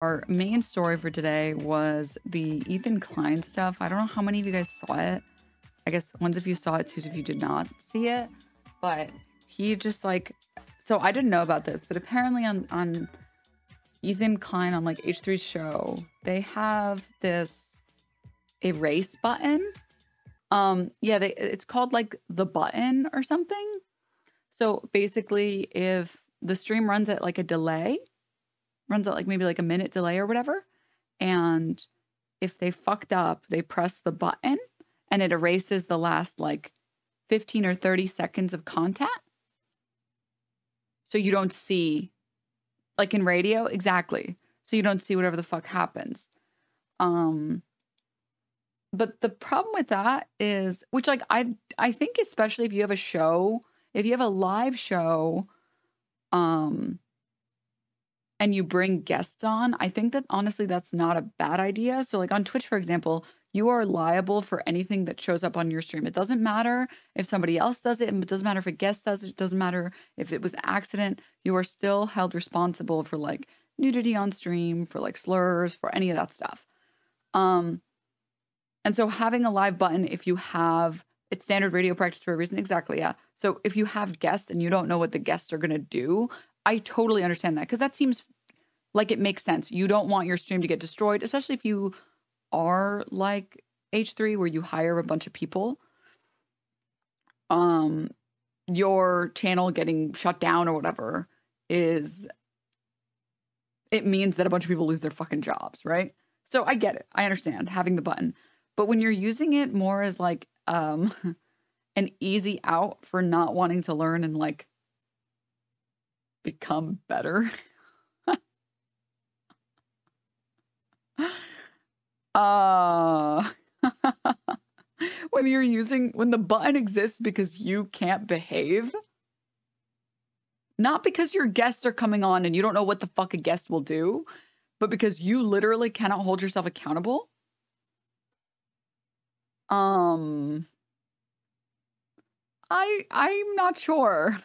Our main story for today was the Ethan Klein stuff. I don't know how many of you guys saw it. I guess ones of you saw it, twos of you did not see it. But he just like, so I didn't know about this, but apparently on Ethan Klein on like H3's show, they have this erase button. Yeah, it's called like the button or something. So basically, if the stream runs at like a delay, runs at like maybe like a minute delay or whatever, and if they fucked up, they press the button and it erases the last like 15 or 30 seconds of content. So you don't see, like in radio, exactly. So you don't see whatever the fuck happens. But the problem with that is, which like I think especially if you have a show, if you have a live show, and you bring guests on, I think that honestly that's not a bad idea. So like on Twitch, for example, you are liable for anything that shows up on your stream. It doesn't matter if somebody else does it, and it doesn't matter if a guest does it. It doesn't matter if it was an accident. You are still held responsible for like nudity on stream, for like slurs, for any of that stuff. And so having a live button, if you have, it's standard radio practice for a reason. Exactly, yeah. So if you have guests and you don't know what the guests are going to do, I totally understand that, because that seems like it makes sense. You don't want your stream to get destroyed, especially if you are like H3 where you hire a bunch of people. Your channel getting shut down or whatever it means that a bunch of people lose their fucking jobs, right? So I get it. I understand having the button. But when you're using it more as like an easy out for not wanting to learn and like become better. When the button exists because you can't behave, not because your guests are coming on and you don't know what the fuck a guest will do, but because you literally cannot hold yourself accountable. I'm not sure.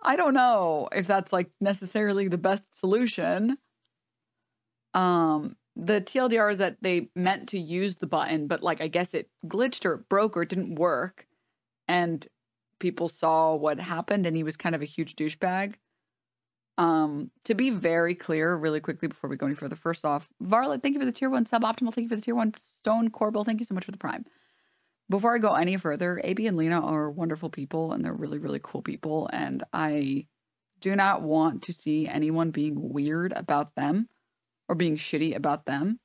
I don't know if that's like necessarily the best solution. The TLDR is that they meant to use the button, but like I guess it glitched or it broke or it didn't work, and people saw what happened, and he was kind of a huge douchebag. To be very clear, really quickly before we go any further, first off, Varlet, thank you for the tier 1 suboptimal. Thank you for the tier 1 Stone Corbel. Thank you so much for the prime. Before I go any further, AB and Lena are wonderful people, and they're really, really cool people, and I do not want to see anyone being weird about them or being shitty about them.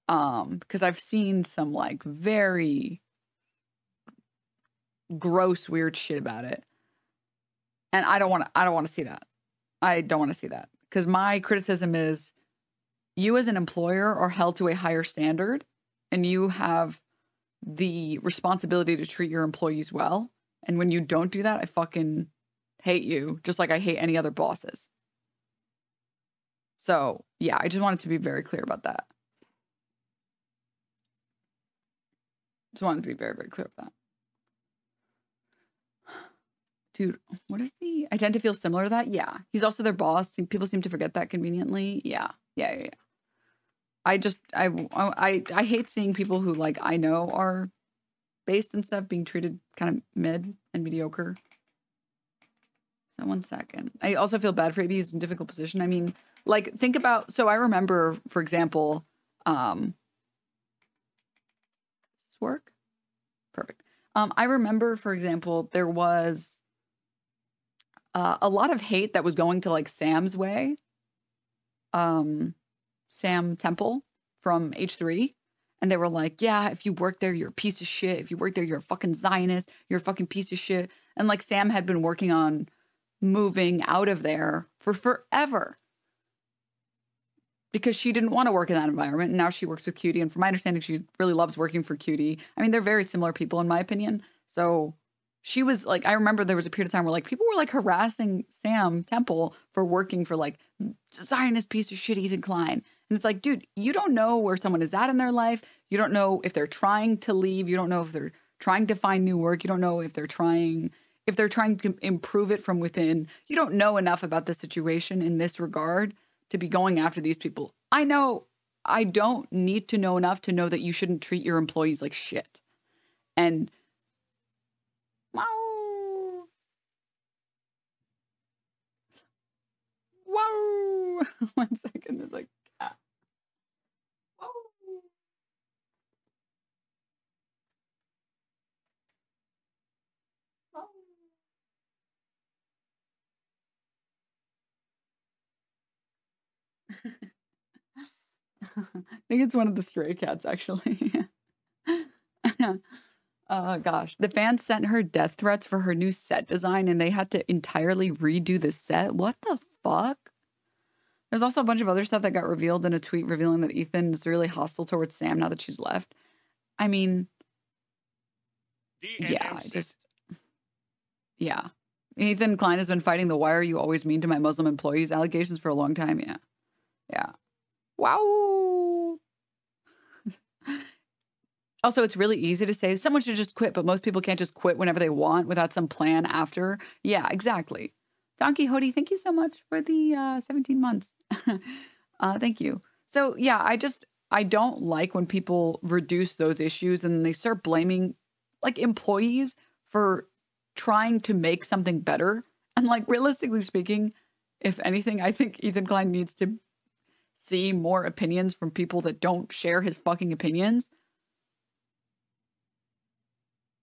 Because I've seen some like very gross, weird shit about it. And I don't want to see that. I don't want to see that. Because my criticism is you as an employer are held to a higher standard, and you have the responsibility to treat your employees well. And when you don't do that, I fucking hate you, just like I hate any other bosses. So yeah, I just wanted to be very clear about that. Just wanted to be very, very clear with that. Dude, what is the... I tend to feel similar to that. Yeah. He's also their boss. People seem to forget that conveniently. Yeah. I hate seeing people who like I know are based and stuff being treated kind of mid and mediocre. So 1 second. I also feel bad for AB. He's in a difficult position. I mean, like think about, so I remember, for example, does this work? Perfect. I remember, for example, there was a lot of hate that was going to like Sam's way. Sam Temple from H3. And they were like, yeah, if you work there, you're a piece of shit. If you work there, you're a fucking Zionist. You're a fucking piece of shit. And like Sam had been working on moving out of there for forever, because she didn't want to work in that environment. And now she works with Cutie. And from my understanding, she really loves working for Cutie. I mean, they're very similar people in my opinion. So she was like, I remember there was a period of time where like people were like harassing Sam Temple for working for like Zionist piece of shit Ethan Klein. And it's like, dude, you don't know where someone is at in their life. You don't know if they're trying to leave. You don't know if they're trying to find new work. You don't know if they're trying to improve it from within. You don't know enough about the situation in this regard to be going after these people. I know I don't need to know enough to know that you shouldn't treat your employees like shit. And wow. Wow. 1 second. It's like cat. Wow. Wow. I think it's one of the stray cats, actually. Oh, gosh. The fans sent her death threats for her new set design, and they had to entirely redo the set. What the fuck? There's also a bunch of other stuff that got revealed in a tweet revealing that Ethan is really hostile towards Sam now that she's left. I mean, yeah, yeah. Ethan Klein has been fighting the "why are you always mean to my Muslim employees" allegations for a long time. Yeah. Yeah. Wow. Also, it's really easy to say someone should just quit, but most people can't just quit whenever they want without some plan after. Yeah, exactly. Donkey Hody, thank you so much for the 17 months. Thank you. So, yeah, I don't like when people reduce those issues and they start blaming like employees for trying to make something better. And like realistically speaking, if anything, I think Ethan Klein needs to see more opinions from people that don't share his fucking opinions.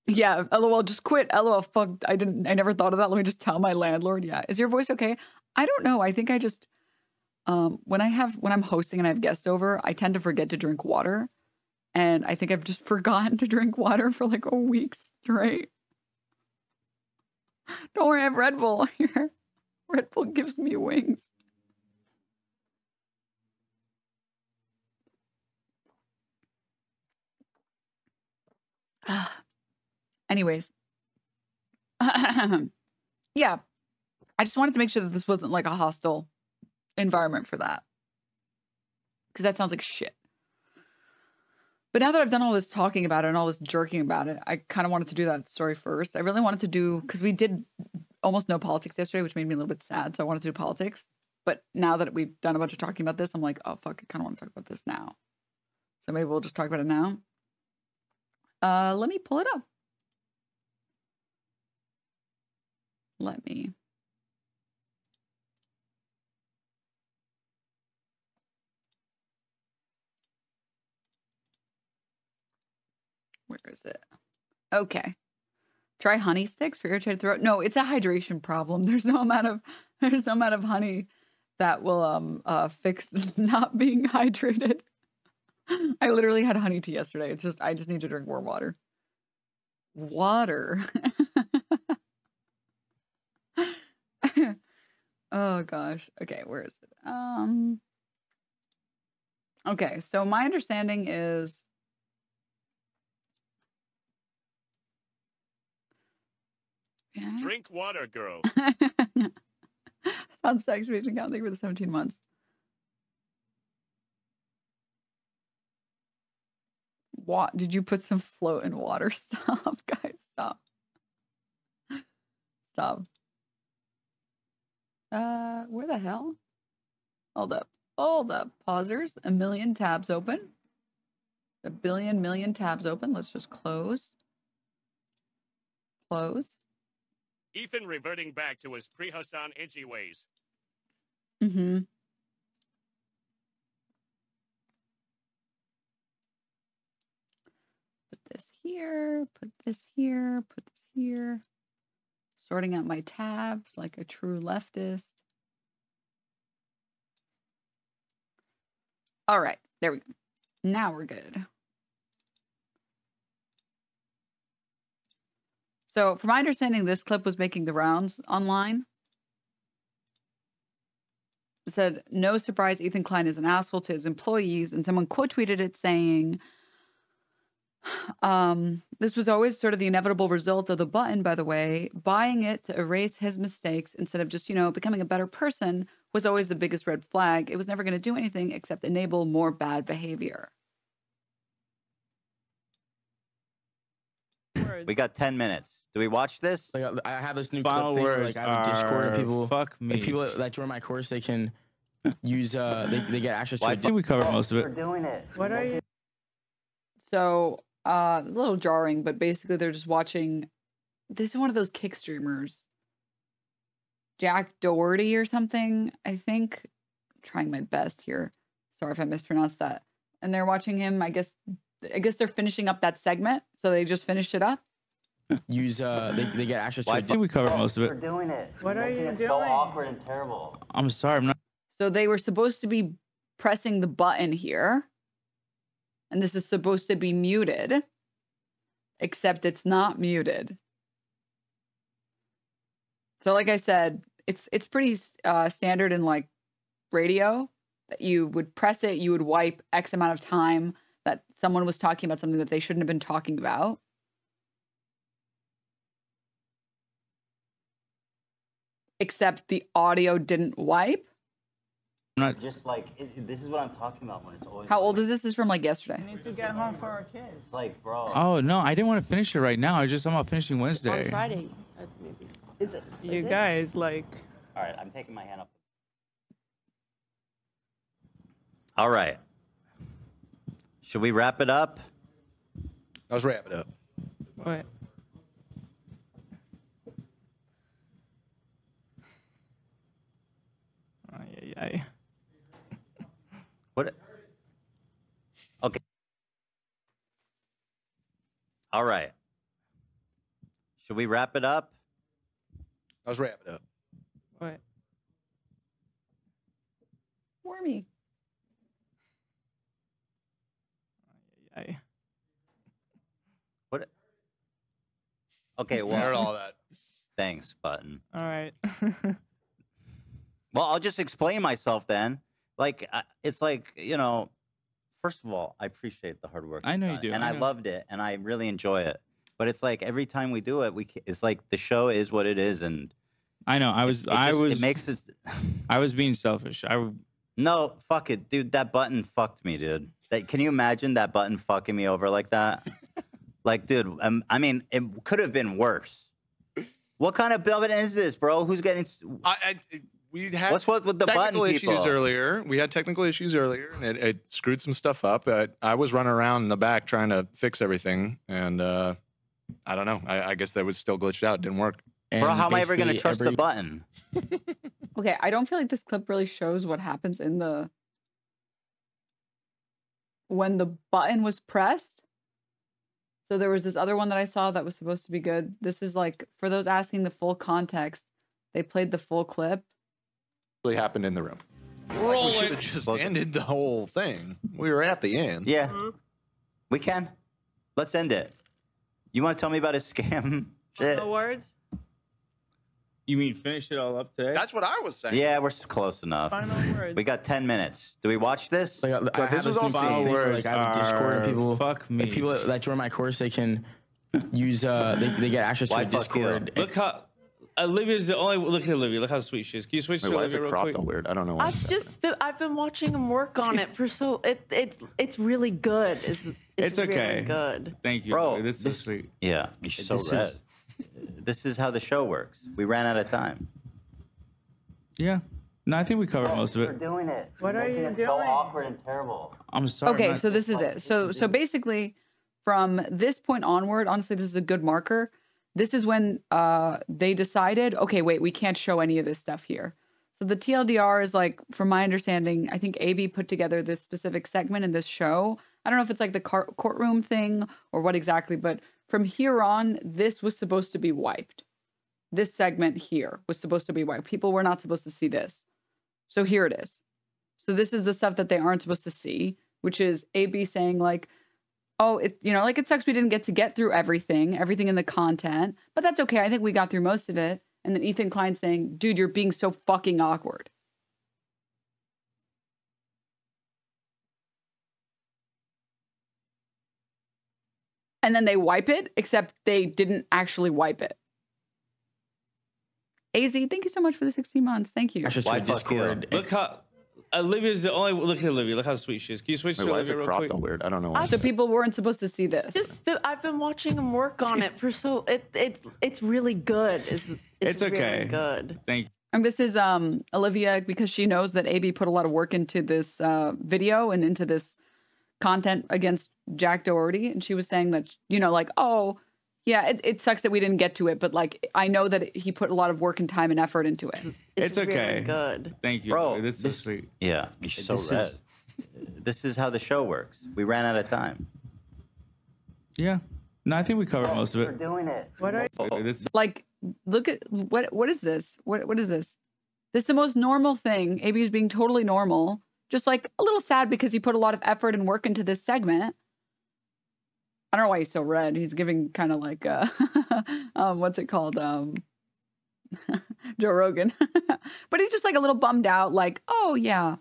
Yeah, LOL, just quit. LOL, fuck, I never thought of that. Let me just tell my landlord. Yeah. Is your voice okay? I don't know. I think I just, when I'm hosting and I have guests over, I tend to forget to drink water. And I think I've just forgotten to drink water for like a week straight. Don't worry, I have Red Bull here. Red Bull gives me wings. Anyways. Yeah. I just wanted to make sure that this wasn't like a hostile environment for that. Because that sounds like shit. But now that I've done all this talking about it and all this jerking about it, I kind of wanted to do that story first. I really wanted to do, because we did almost no politics yesterday, which made me a little bit sad. So I wanted to do politics. But now that we've done a bunch of talking about this, I'm like, oh, fuck, I kind of want to talk about this now. So maybe we'll just talk about it now. Let me pull it up. Let me. Where is it? Okay. Try honey sticks for irritated throat. No, it's a hydration problem. There's no amount of honey that will fix not being hydrated. I literally had honey tea yesterday. It's just I just need to drink more water. Water. Oh gosh. Okay, where is it? Okay, so my understanding is drink water, girl. Sounds sexy. Thank you for the 17 months. What did you put some float in water? Stop, guys. Stop. Stop. Where the hell? Hold up. Hold up. Pausers. A million tabs open. A billion million tabs open. Let's just close. Close. Ethan reverting back to his pre-Hassan edgy ways. Mm-hmm. Put this here. Put this here. Put this here. Sorting out my tabs like a true leftist. All right. There we go. Now we're good. So, from my understanding, this clip was making the rounds online. It said, no surprise, Ethan Klein is an asshole to his employees. And someone quote tweeted it saying, this was always sort of the inevitable result of the button, by the way. Buying it to erase his mistakes instead of just, becoming a better person was always the biggest red flag. It was never going to do anything except enable more bad behavior. We got 10 minutes. Do we watch this? Like I have this new Final clip thing where, words like I have a Discord and people, fuck me. like people that join my course, they can use they get access to. Why a think we covered most of We're it. doing it. What are you? So, a little jarring, but basically they're just watching. This is one of those kick streamers, Jack Doherty or something. I think. I'm trying my best here. Sorry if I mispronounced that. And they're watching him. I guess they're finishing up that segment, so they just finished it up. Use they get access to. I think we covered most of We're it. doing it. What You're are making you it doing? So awkward and terrible. I'm sorry. I'm not. So they were supposed to be pressing the button here. And this is supposed to be muted. Except it's not muted. So like I said, it's pretty standard in like radio that you would press it, you would wipe X amount of time that someone was talking about something that they shouldn't have been talking about. Except the audio didn't wipe. I'm not. Just like this is what I'm talking about when it's always. How old is this? This is from like yesterday. We need to get home for our kids. It's like, bro. Oh no, I didn't want to finish it right now. I just I'm about finishing On Wednesday. Friday, maybe. Is it? You guys, like. All right, I'm taking my hand up. All right. Should we wrap it up? Let's wrap it up. What? Ay. What? Okay. All right. Should we wrap it up? Let's wrap it up. What? Wormy. Ay. What? Okay, I well, heard all that. thanks, Button. All right. Well, I'll just explain myself then. Like, it's like, you know, first of all, I appreciate the hard work. I know you've you done, do, and I I know. loved it, and I really enjoy it. But it's like every time we do it, it's like the show is what it is, and I know. it makes it. I was being selfish. No, fuck it, dude. That button fucked me, dude. Can you imagine that button fucking me over like that? Like, dude, I mean, it could have been worse. What kind of button is this, bro? Who's getting? We had What's what with the technical button issues people? earlier. We had technical issues earlier, and it screwed some stuff up. I was running around in the back trying to fix everything, and I don't know. I guess that was still glitched out. It didn't work. Bro, how am I ever going to basically trust the button? Okay, I don't feel like this clip really shows what happens when the button was pressed. So there was this other one that I saw that was supposed to be good. This is like, for those asking the full context, they played the full clip. Really happened in the room. We should have just ended the whole thing. We were at the end. Yeah, we can. Let's end it. You want to tell me about his scam shit? No words. You mean finish it all up today? That's what I was saying. Yeah, we're close enough. Final words. We got 10 minutes. Do we watch this? Like, So I this have was this all new final thing, words like I have a Discord and are people. fuck me. Like people that join my course, they can use they get access to Why a fuck you? Discord. Look how Olivia's the only. Look at Olivia. Look how sweet she is. Can you switch Wait, to why is Olivia it real cropped quick? all weird? I don't know why. I've been watching him work on it for it's really good. It's okay. Really good. Thank you, Bro, Olivia. That's so sweet. Yeah. You're so this red. this is how the show works. We ran out of time. Yeah. No, I think we covered most of We're it. doing it. What You're are making you it doing? So awkward and terrible. I'm sorry. Okay, I'm not- so this is it. So basically, from this point onward, honestly, this is a good marker. This is when they decided, okay, wait, we can't show any of this stuff here. So the TLDR is like, from my understanding, I think AB put together this specific segment in this show. I don't know if it's like the courtroom thing or what exactly, but from here on, this was supposed to be wiped. This segment here was supposed to be wiped. People were not supposed to see this. So here it is. So this is the stuff that they aren't supposed to see, which is AB saying like, oh, it sucks we didn't get through everything in the content, but that's okay. I think we got through most of it. And then Ethan Klein saying, dude, you're being so fucking awkward. And then they wipe it, except they didn't actually wipe it. AZ, thank you so much for the 16 months. Thank you. Access to Why a fuck you? Discord. Look how Olivia's the only. Look at Olivia. Look how sweet she is. Can you switch Wait, to why is Olivia it real cropped quick? all weird? I don't know why. So people weren't supposed to see this. I've been watching him work on it for it's really good. It's It's okay. Really good. Thank you. And this is Olivia, because she knows that AB put a lot of work into this video and into this content against Jack Doherty. And she was saying that, you know, like, oh, yeah, it sucks that we didn't get to it. But like, I know that he put a lot of work and time and effort into it. It's okay. Really good. Thank you, Bro, That's so sweet. Yeah. You're so this red. is, this is how the show works. We ran out of time. Yeah. No, I think we covered most of it. doing it. What are That's- Like, look at what is this? What is this? This is the most normal thing. AB is being totally normal. Just like a little sad because he put a lot of effort and work into this segment. I don't know why he's so red. He's giving kind of like what's it called? Joe Rogan. But he's just like a little bummed out, like, oh yeah.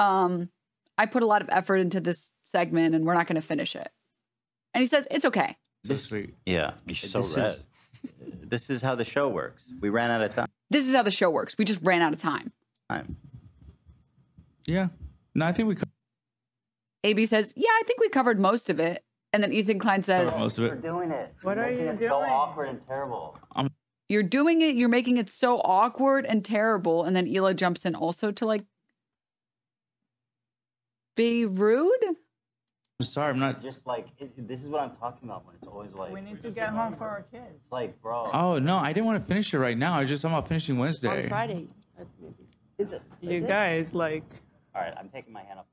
I put a lot of effort into this segment and we're not gonna finish it. And he says, it's okay. so sweet. Yeah. You're so this red. is, this is how the show works. We ran out of This is how the show works. We just ran out of time. time. Yeah. No, I think we AB says, yeah, I think we covered most of it. And then Ethan Klein says, covered most of it. doing it. What are you doing? and terrible. you're doing it. You're making it so awkward and terrible. And then Hila jumps in also to like be rude. I'm sorry, I'm not. Just like this is what I'm talking about when it's always like We need to get home for our kids. it's like, bro. Oh no, I didn't want to finish it right now. I was just talking about finishing Wednesday. On Friday. Is it? You is it? guys, like, All right, I'm taking my hand off.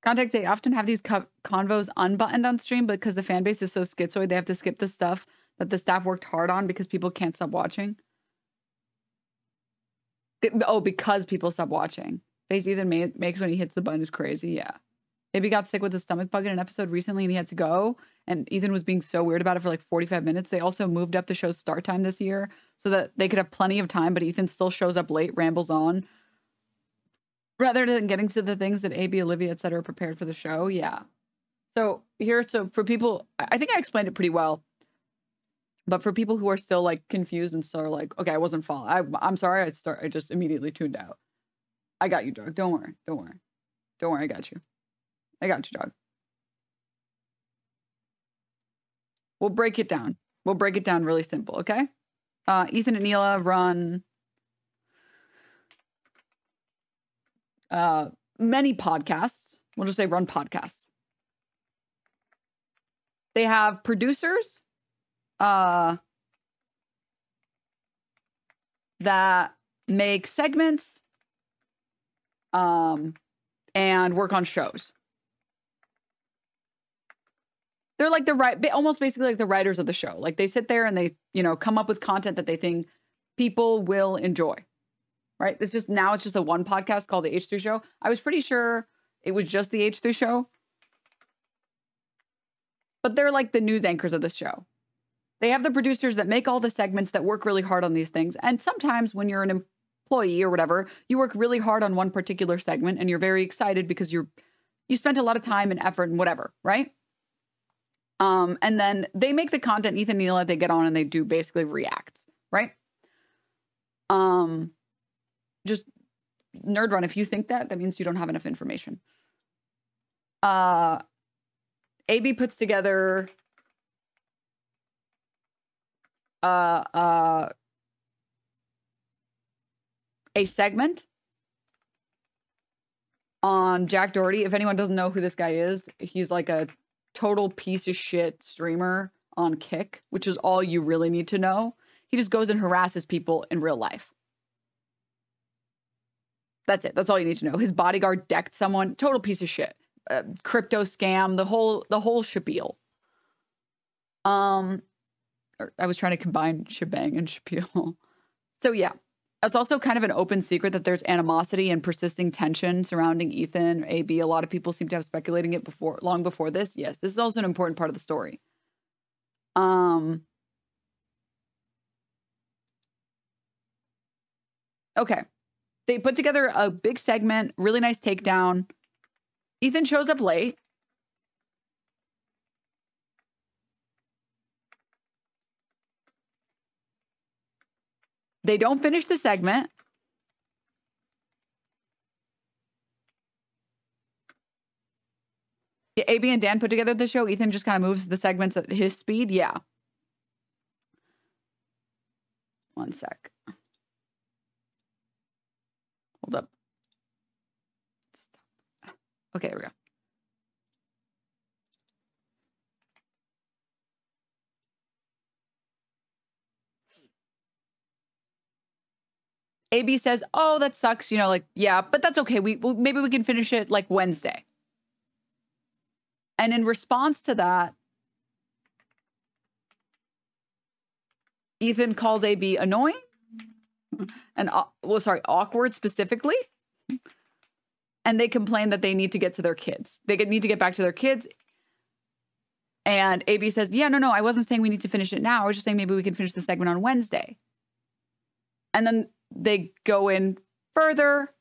Context, they often have these convos unbuttoned on stream because the fan base is so schizoid, they have to skip the stuff that the staff worked hard on because people can't stop watching. Oh, because people stop watching. Face Ethan makes when he hits the button is crazy, yeah. Maybe he got sick with a stomach bug in an episode recently and he had to go. And Ethan was being so weird about it for like 45 minutes. They also moved up the show's start time this year so that they could have plenty of time, but Ethan still shows up late, rambles on. Rather than getting to the things that AB, Olivia, etc. prepared for the show, yeah. So for people, I think I explained it pretty well. But for people who are still like confused and still are like, okay, I wasn't following. I'm sorry. I just immediately tuned out. I got you, dog. Don't worry. Don't worry. Don't worry. I got you. I got you, dog. We'll break it down. We'll break it down really simple, okay? Ethan and Neela run many podcasts. We'll just say run podcasts. They have producers that make segments and work on shows. They're like almost basically like the writers of the show. Like they sit there and they, come up with content that they think people will enjoy. Right? It's just a one podcast called the H3 Show. I was pretty sure it was just the H3 Show. But they're like the news anchors of this show. They have the producers that make all the segments that work really hard on these things. And sometimes when you're an employee or whatever, you work really hard on one particular segment and you're very excited because you spent a lot of time and effort and whatever, right? And then they make the content, Ethan and Neela, they get on and they do basically react, right? Just nerd run. If you think that means you don't have enough information. AB puts together a segment on Jack Doherty. If anyone doesn't know who this guy is, he's like a total piece of shit streamer on Kick, which is all you really need to know. He just goes and harasses people in real life. That's it. That's all you need to know. His bodyguard decked someone. Total piece of shit. Crypto scam. The whole spiel. I was trying to combine shebang and spiel. So yeah, it's also kind of an open secret that there's animosity and persisting tension surrounding Ethan, AB. A lot of people seem to have speculating it long before this. Yes, this is also an important part of the story. Okay. They put together a big segment, really nice takedown. Ethan shows up late. They don't finish the segment. Yeah, AB and Dan put together the show. Ethan just kind of moves the segments at his speed. Yeah. 1 sec. Hold up. Stop. Okay, there we go. AB says, oh, that sucks. You know, like, yeah, but that's okay. Maybe we can finish it like Wednesday. And in response to that, Ethan calls AB annoying and, awkward specifically. And they complain that they need to get to their kids. They need to get back to their kids. And AB says, yeah, no, I wasn't saying we need to finish it now. I was just saying maybe we can finish the segment on Wednesday. And then they go in further.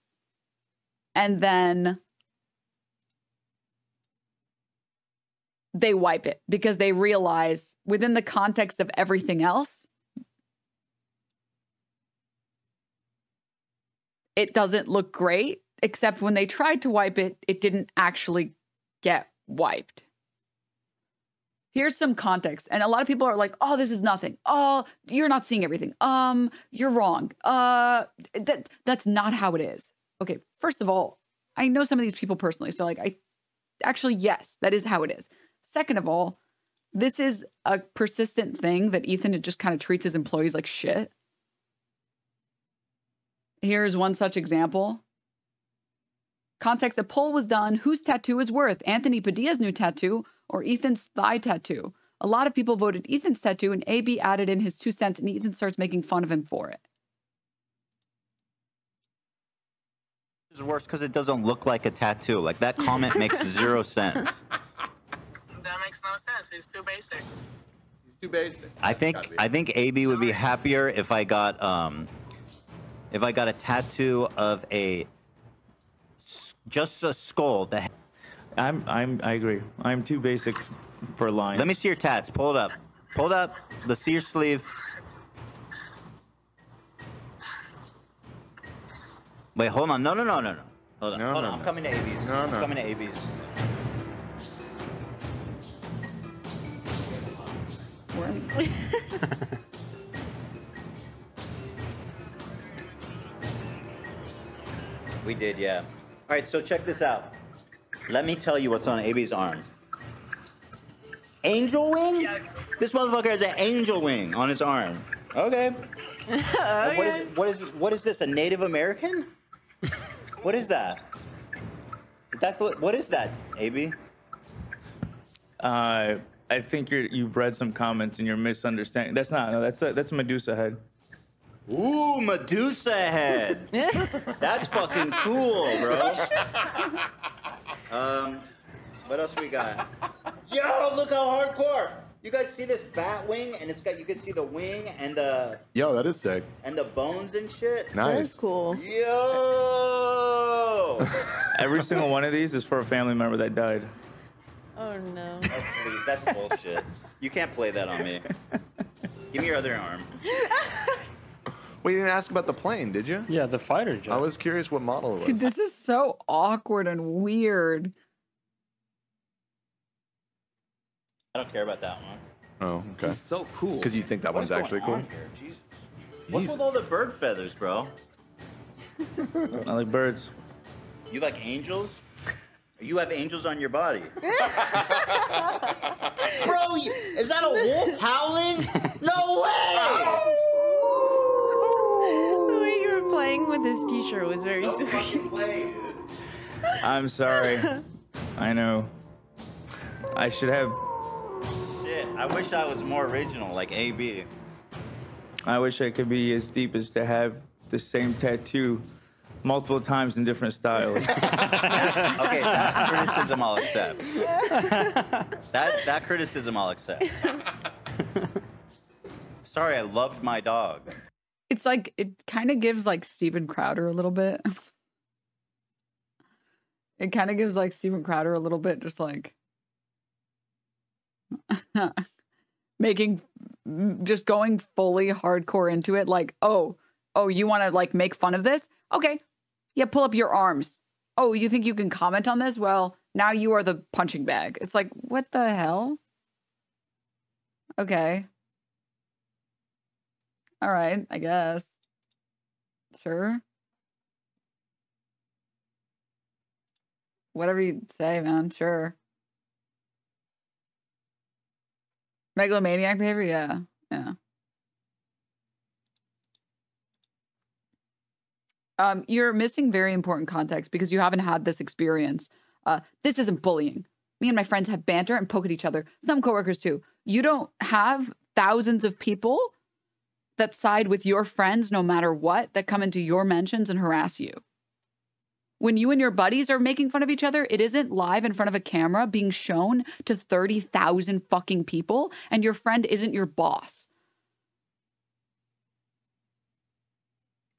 And then they wipe it because they realize within the context of everything else, it doesn't look great, except when they tried to wipe it, it didn't actually get wiped. Here's some context. And a lot of people are like, oh, this is nothing. Oh, you're not seeing everything. You're wrong. That's not how it is. Okay, first of all, I know some of these people personally. So like, yes, that is how it is. Second of all, this is a persistent thing that Ethan just kind of treats his employees like shit. Here's one such example. Context, the poll was done. Whose tattoo is worth? Anthony Padilla's new tattoo or Ethan's thigh tattoo? A lot of people voted Ethan's tattoo and AB added in his 2 cents and Ethan starts making fun of him for it. It's worse because it doesn't look like a tattoo. Like that comment makes 0 sense. That makes no sense. He's too basic. He's too basic. I think AB would be happier if I got a tattoo of just a skull. I agree. I'm too basic for a line. Let me see your tats. Pull it up. Pull it up. Let's see your sleeve. Wait, hold on. No. Hold on. Hold on. I'm coming to AB's. I'm coming to AB's. We did, yeah. All right, so check this out. Let me tell you what's on AB's arm. Angel wing? Yeah. This motherfucker has an angel wing on his arm. Okay. Okay. What is this? A Native American? What is that? What is that, AB? I think you've read some comments and you're misunderstanding. That's a Medusa head. Ooh, Medusa head. That's fucking cool, bro. What else we got? Yo, look how hardcore. You guys see this bat wing? And you can see the wing and the... Yo, that is sick. And the bones and shit. Nice. That's cool. Yo! Every single one of these is for a family member that died. Oh, no. Oh, please, that's bullshit. You can't play that on me. Give me your other arm. Well, you didn't ask about the plane, did you? Yeah, the fighter jet. I was curious what model it was. Dude, this is so awkward and weird. I don't care about that one. Oh, okay. It's so cool. Because you think that one's actually cool? Jesus. What's with all the bird feathers, bro? I like birds. You like angels? You have angels on your body. Bro, is that a wolf howling? No way! The way you were playing with this t-shirt was very Don't sweet. fucking play, dude. I'm sorry. I know. I should have. Shit, I wish I was more original, like AB. I wish I could be as deep as to have the same tattoo multiple times in different styles. Okay, that criticism I'll accept. That criticism I'll accept. Sorry, I loved my dog. It's like, it kind of gives like Steven Crowder a little bit. It kind of gives like Steven Crowder a little bit, just like just going fully hardcore into it. Like, oh, you want to like make fun of this? Okay. Yeah, pull up your arms. Oh, you think you can comment on this? Well, now you are the punching bag. It's like, what the hell? Okay. All right, I guess. Sure. Whatever you say, man. Sure. Megalomaniac behavior? Yeah. Yeah. You're missing very important context because you haven't had this experience. This isn't bullying. Me and my friends have banter and poke at each other. Some coworkers too. You don't have thousands of people that side with your friends no matter what, that come into your mentions and harass you. When you and your buddies are making fun of each other, it isn't live in front of a camera being shown to 30,000 fucking people, and your friend isn't your boss.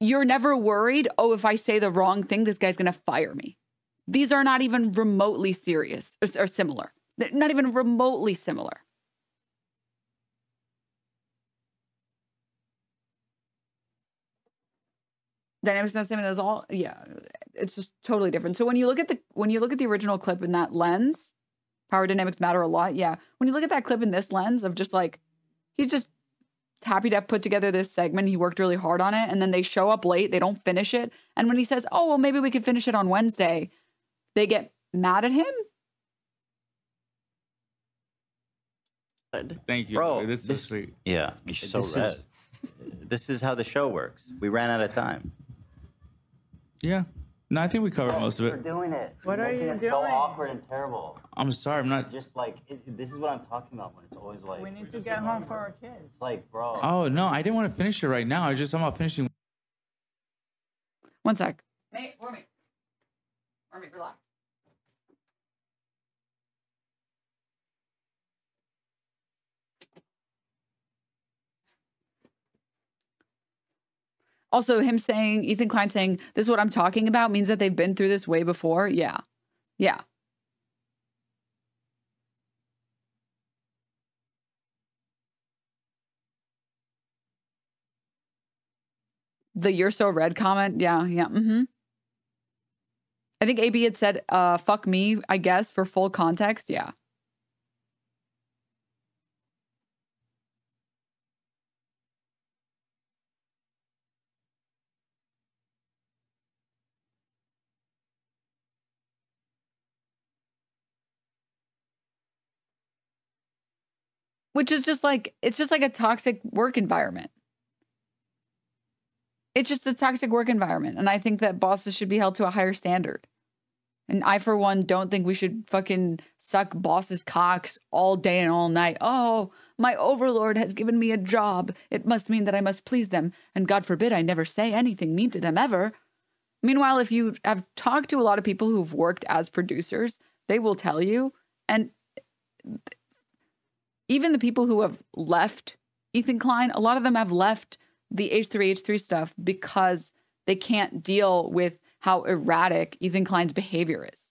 You're never worried, oh, if I say the wrong thing, this guy's going to fire me. These are not even remotely serious or similar. They're not even remotely similar. Dynamics not saying those all, yeah, it's just totally different. So when you look at the original clip in that lens, power dynamics matter a lot. Yeah, when you look at that clip in this lens of just like, he's just happy to have put together this segment. He worked really hard on it, and then they show up late. They don't finish it, and when he says, "Oh, well, maybe we could finish it on Wednesday," they get mad at him. Thank you, Bro. This is sweet. Yeah, You're so red. This is how the show works. We ran out of time. Yeah. No, I think we covered most of We're it. doing it. What You're are making you it doing? so awkward and terrible. I'm sorry. I'm not. Just like this is what I'm talking about when it's always like. We need to get home for our kids. It's like, bro. Oh no, I didn't want to finish it right now. I'm about finishing. One sec. Nate, Wormy, relax. Also, Ethan Klein saying, this is what I'm talking about, means that they've been through this way before. Yeah. Yeah. The "you're so red" comment. Yeah. Yeah. Mm-hmm. I think AB had said, fuck me, I guess, for full context. Yeah. Which is just like, it's just like a toxic work environment. It's just a toxic work environment. And I think that bosses should be held to a higher standard. And I, for one, don't think we should fucking suck bosses' cocks all day and all night. Oh, my overlord has given me a job. It must mean that I must please them. And God forbid I never say anything mean to them ever. Meanwhile, if you have talked to a lot of people who've worked as producers, they will tell you. And even the people who have left Ethan Klein, a lot of them have left the H3H3 stuff because they can't deal with how erratic Ethan Klein's behavior is.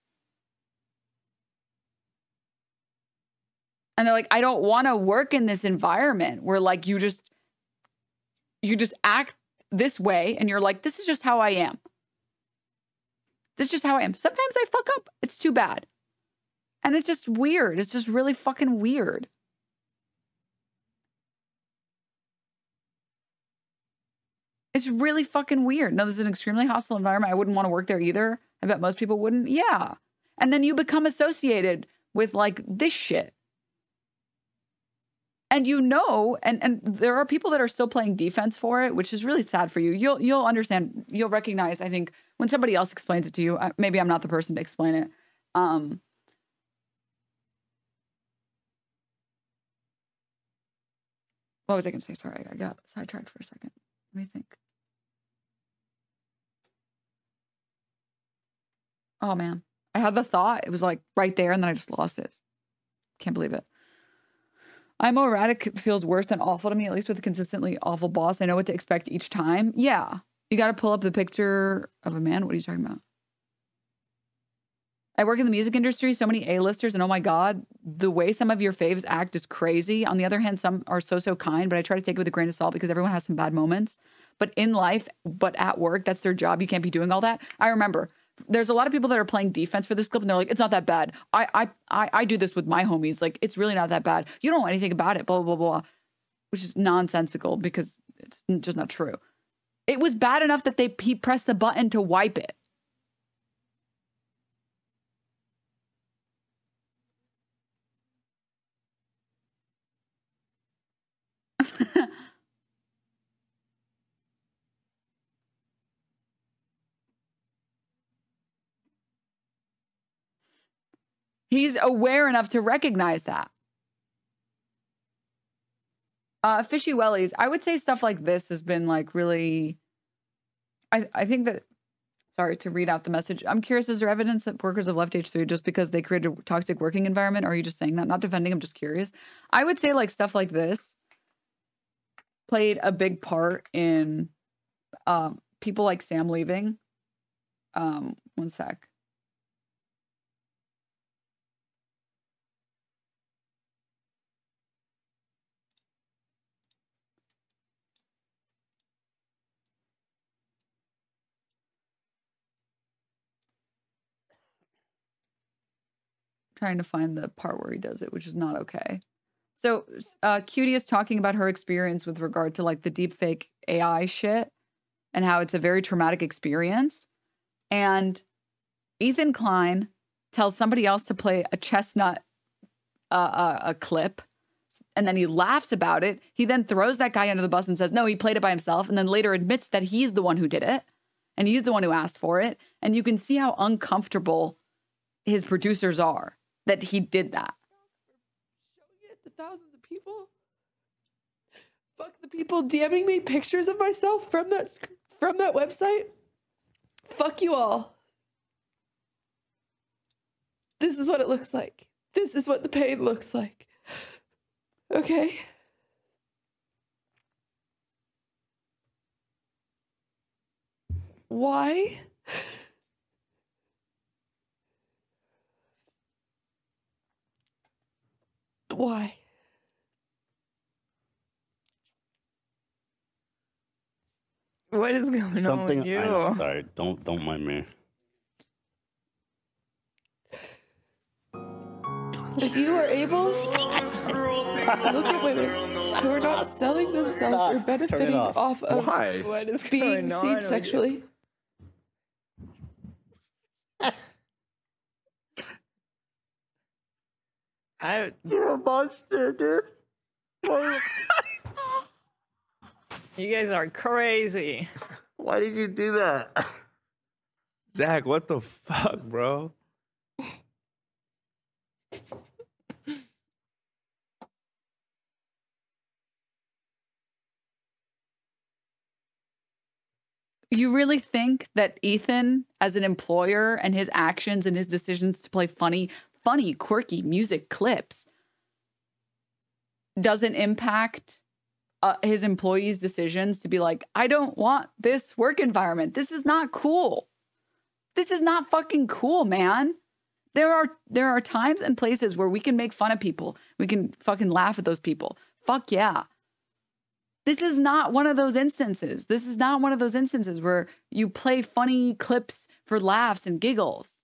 And they're like, I don't want to work in this environment where like you just act this way and you're like, this is just how I am. This is just how I am. Sometimes I fuck up. It's too bad. And it's just weird. It's just really fucking weird. It's really fucking weird. No, this is an extremely hostile environment. I wouldn't want to work there either. I bet most people wouldn't. Yeah. And then you become associated with like this shit. And you know, and there are people that are still playing defense for it, which is really sad for you. You'll understand, you'll recognize, I think, when somebody else explains it to you. Maybe I'm not the person to explain it. What was I going to say? Sorry, I got sidetracked for a second. Let me think. Oh, man. I had the thought. It was like right there, and then I just lost it. Can't believe it. I'm erratic feels worse than awful to me, at least with a consistently awful boss. I know what to expect each time. Yeah. You got to pull up the picture of a man. What are you talking about? I work in the music industry, so many A-listers, and oh my God, the way some of your faves act is crazy. On the other hand, some are so kind, but I try to take it with a grain of salt because everyone has some bad moments. But in life, but at work, that's their job. You can't be doing all that. I remember there's a lot of people that are playing defense for this clip, and they're like, it's not that bad. I do this with my homies. Like, it's really not that bad. You don't know anything about it, blah, blah, blah, blah, which is nonsensical because it's just not true. It was bad enough that he pressed the button to wipe it. He's aware enough to recognize that. Fishy wellies. I would say stuff like this has been like really, I think that, sorry to read out the message. I'm curious, is there evidence that workers have left H3 just because they created a toxic working environment? Or are you just saying that? Not defending, I'm just curious. I would say like stuff like this played a big part in people like Sam leaving. One sec. Trying to find the part where he does it, which is not okay. So Cutie is talking about her experience with regard to like the deepfake AI shit and how it's a very traumatic experience. And Ethan Klein tells somebody else to play a chestnut a clip, and then he laughs about it. He then throws that guy under the bus and says, no, he played it by himself, and then later admits that he's the one who did it, and he's the one who asked for it. And you can see how uncomfortable his producers are that he did that. Showing it to thousands of people. Fuck the people DMing me pictures of myself from that website. Fuck you all. This is what it looks like. This is what the pain looks like. Okay? Why? Why? What is going on with you? I'm sorry, don't mind me. If you are able to look at women who are not selling themselves or benefiting off of being seen sexually, You're a monster, dude. You guys are crazy. Why did you do that? Zach, what the fuck, bro? You really think that Ethan, as an employer, and his actions and his decisions to play funny, quirky music clips doesn't impact his employees' decisions to be like, I don't want this work environment. This is not cool. This is not fucking cool, man. There are times and places where we can make fun of people. We can fucking laugh at those people. Fuck yeah. This is not one of those instances. This is not one of those instances where you play funny clips for laughs and giggles.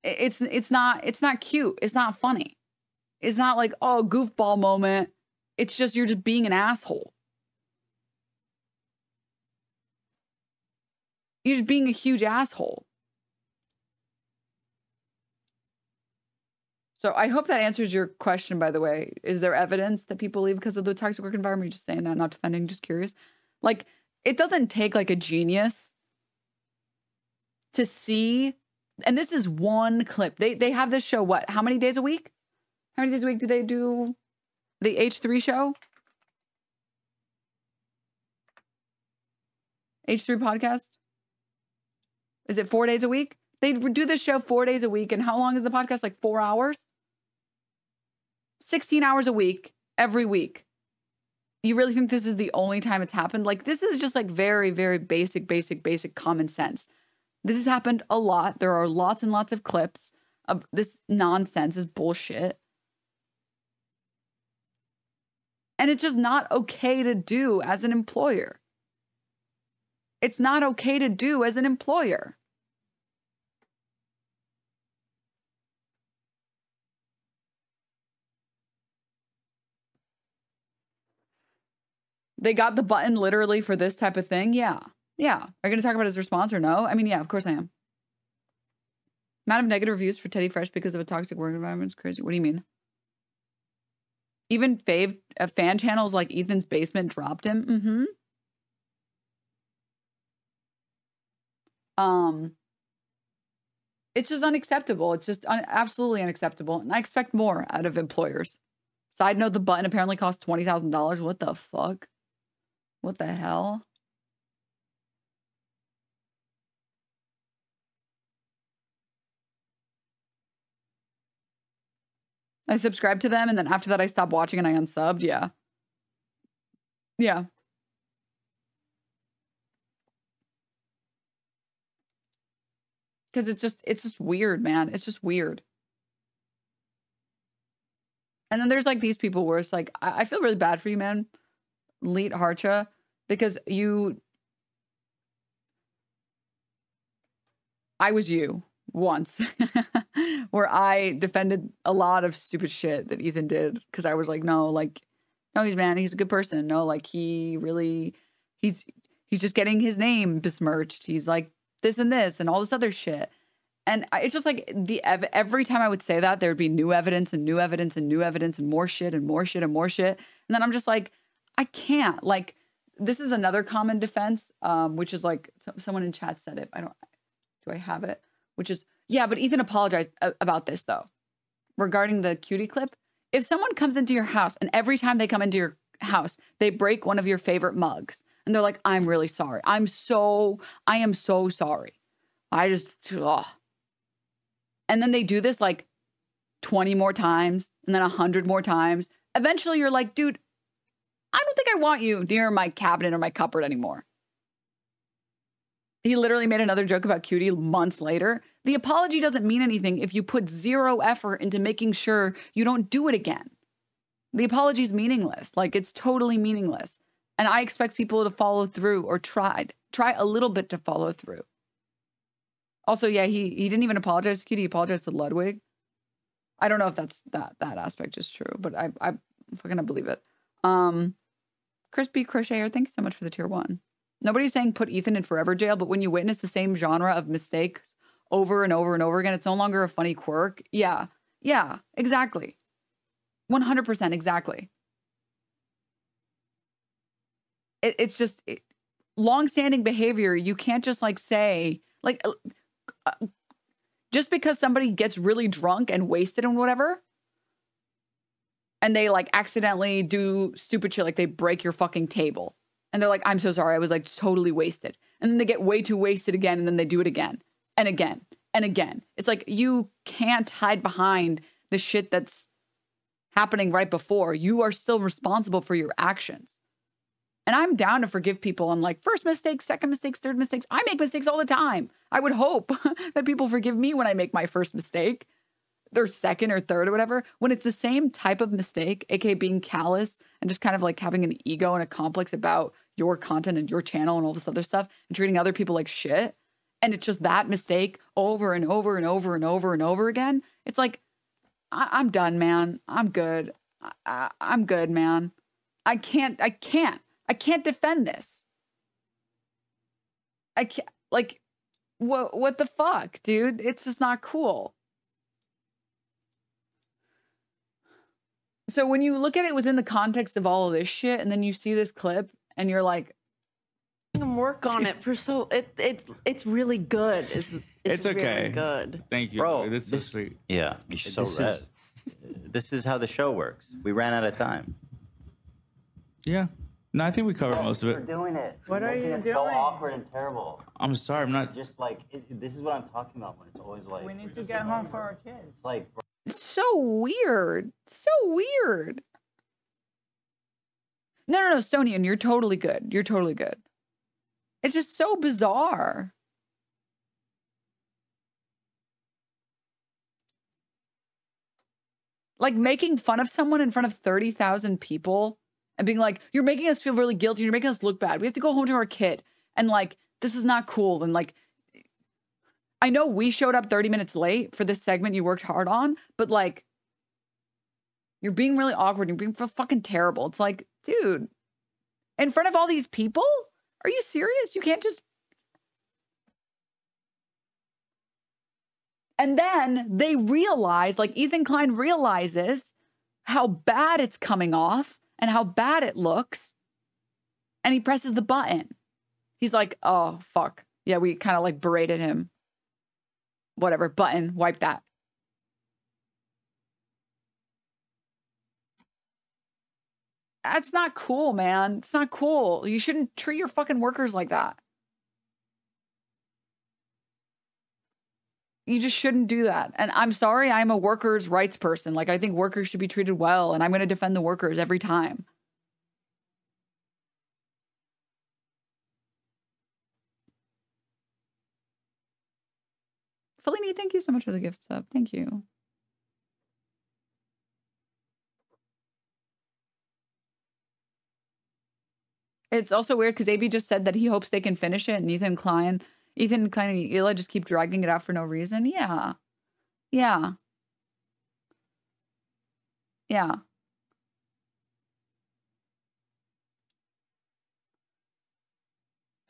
It's not cute. It's not funny. It's not like, oh, goofball moment. It's just you're just being an asshole. You're just being a huge asshole. So I hope that answers your question, by the way. Is there evidence that people leave because of the toxic work environment? You're just saying that, not defending, just curious. Like, it doesn't take like a genius to see, and this is one clip. They have this show, what, how many days a week? How many days a week do they do the H3 show? H3 podcast? Is it 4 days a week? They do this show 4 days a week. And how long is the podcast? Like 4 hours? 16 hours a week, every week. You really think this is the only time it's happened? Like, this is just like very, very basic common sense. This has happened a lot. There are lots and lots of clips of this nonsense, this bullshit. And it's just not okay to do as an employer. It's not okay to do as an employer. They got the button literally for this type of thing. Yeah. Yeah. Are you going to talk about his response or no? I mean, yeah, of course I am. Amount of negative reviews for Teddy Fresh because of a toxic work environment is crazy. What do you mean? Even fan channels like Ethan's Basement dropped him. It's just unacceptable. It's just absolutely unacceptable. And I expect more out of employers. Side note, the button apparently cost $20,000. What the fuck? What the hell? I subscribed to them, and then after that I stopped watching and I unsubbed. Yeah. Yeah. Because it's just weird, man. It's just weird. And then there's like these people where it's like, I feel really bad for you, man. Leet Harcha, because I was you once where I defended a lot of stupid shit that Ethan did because I was like, no, he's a good person. No, like he's just getting his name besmirched. He's like this and this and all this other shit. And it's just like every time I would say that, there would be new evidence and new evidence and new evidence and more shit and more shit and more shit. And then I'm just like, I can't. Like, this is another common defense, which is like someone in chat said it. Do I have it? Which is, yeah, but Ethan apologized about this though, regarding the cutie clip. If someone comes into your house and every time they come into your house, they break one of your favorite mugs and they're like, I'm really sorry. I am so sorry. And then they do this like 20 more times and then 100 more times. Eventually you're like, dude, I don't think I want you near my cabinet or my cupboard anymore. He literally made another joke about cutie months later. The apology doesn't mean anything if you put zero effort into making sure you don't do it again. The apology is meaningless. Like, it's totally meaningless. And I expect people to follow through or try a little bit to follow through. Also, yeah, he didn't even apologize to cutie. He apologized to Ludwig. I don't know if that aspect is true, but I'm fucking gonna believe it. Crispy Crocheter, thank you so much for the tier 1. Nobody's saying put Ethan in forever jail, but when you witness the same genre of mistakes over and over and over again, it's no longer a funny quirk. Yeah, exactly. 100% exactly. It's just long-standing behavior. You can't just like say, like, just because somebody gets really drunk and wasted and whatever, and they like accidentally do stupid shit, like they break your fucking table. And they're like, I'm so sorry. I was like totally wasted. And then they get way too wasted again. And then they do it again and again and again. It's like, you can't hide behind the shit that's happening right before. You are still responsible for your actions. And I'm down to forgive people on like first mistakes, second mistakes, third mistakes. I make mistakes all the time. I would hope that people forgive me when I make my first mistake, their second or third or whatever. When it's the same type of mistake, aka being callous and just kind of like having an ego and a complex about your content and your channel and all this other stuff and treating other people like shit. And it's just that mistake over and over and over and over and over again. It's like, I'm done, man. I'm good. I'm good, man. I can't defend this. I can't, like, what the fuck, dude? It's just not cool. So when you look at it within the context of all of this shit, and then you see this clip, and you're like, work on it for it's really good. It's okay. Really good. Thank you, bro. That's so sweet. Yeah, this is how the show works. We ran out of time. Yeah. No, I think we covered most of We're it. doing it. What are you Making it doing? so awkward and terrible. I'm sorry. I'm not. Just like this is what I'm talking about when it's always like We need to get home for our kids. it's like it's so weird. So weird. No, Stonian, you're totally good. You're totally good. It's just so bizarre. Like making fun of someone in front of 30,000 people and being like, you're making us feel really guilty. You're making us look bad. We have to go home to our kid. And like, this is not cool. And like, I know we showed up 30 minutes late for this segment you worked hard on, but like, you're being really awkward. You're being fucking terrible. It's like, dude, In front of all these people? Are you serious? You can't just... And then they realize, like Ethan Klein realizes how bad it's coming off and how bad it looks. And he presses the button. He's like, oh, fuck. Yeah, we kind of like berated him. Whatever, button, wipe that. That's not cool, man. It's not cool. You shouldn't treat your fucking workers like that. You just shouldn't do that. And I'm sorry, I'm a workers' rights person. Like, I think workers should be treated well, and I'm going to defend the workers every time. Fellini, thank you so much for the gift sub. Thank you. It's also weird because AB just said that he hopes they can finish it, and Ethan Klein and Ela just keep dragging it out for no reason. Yeah. Yeah. Yeah.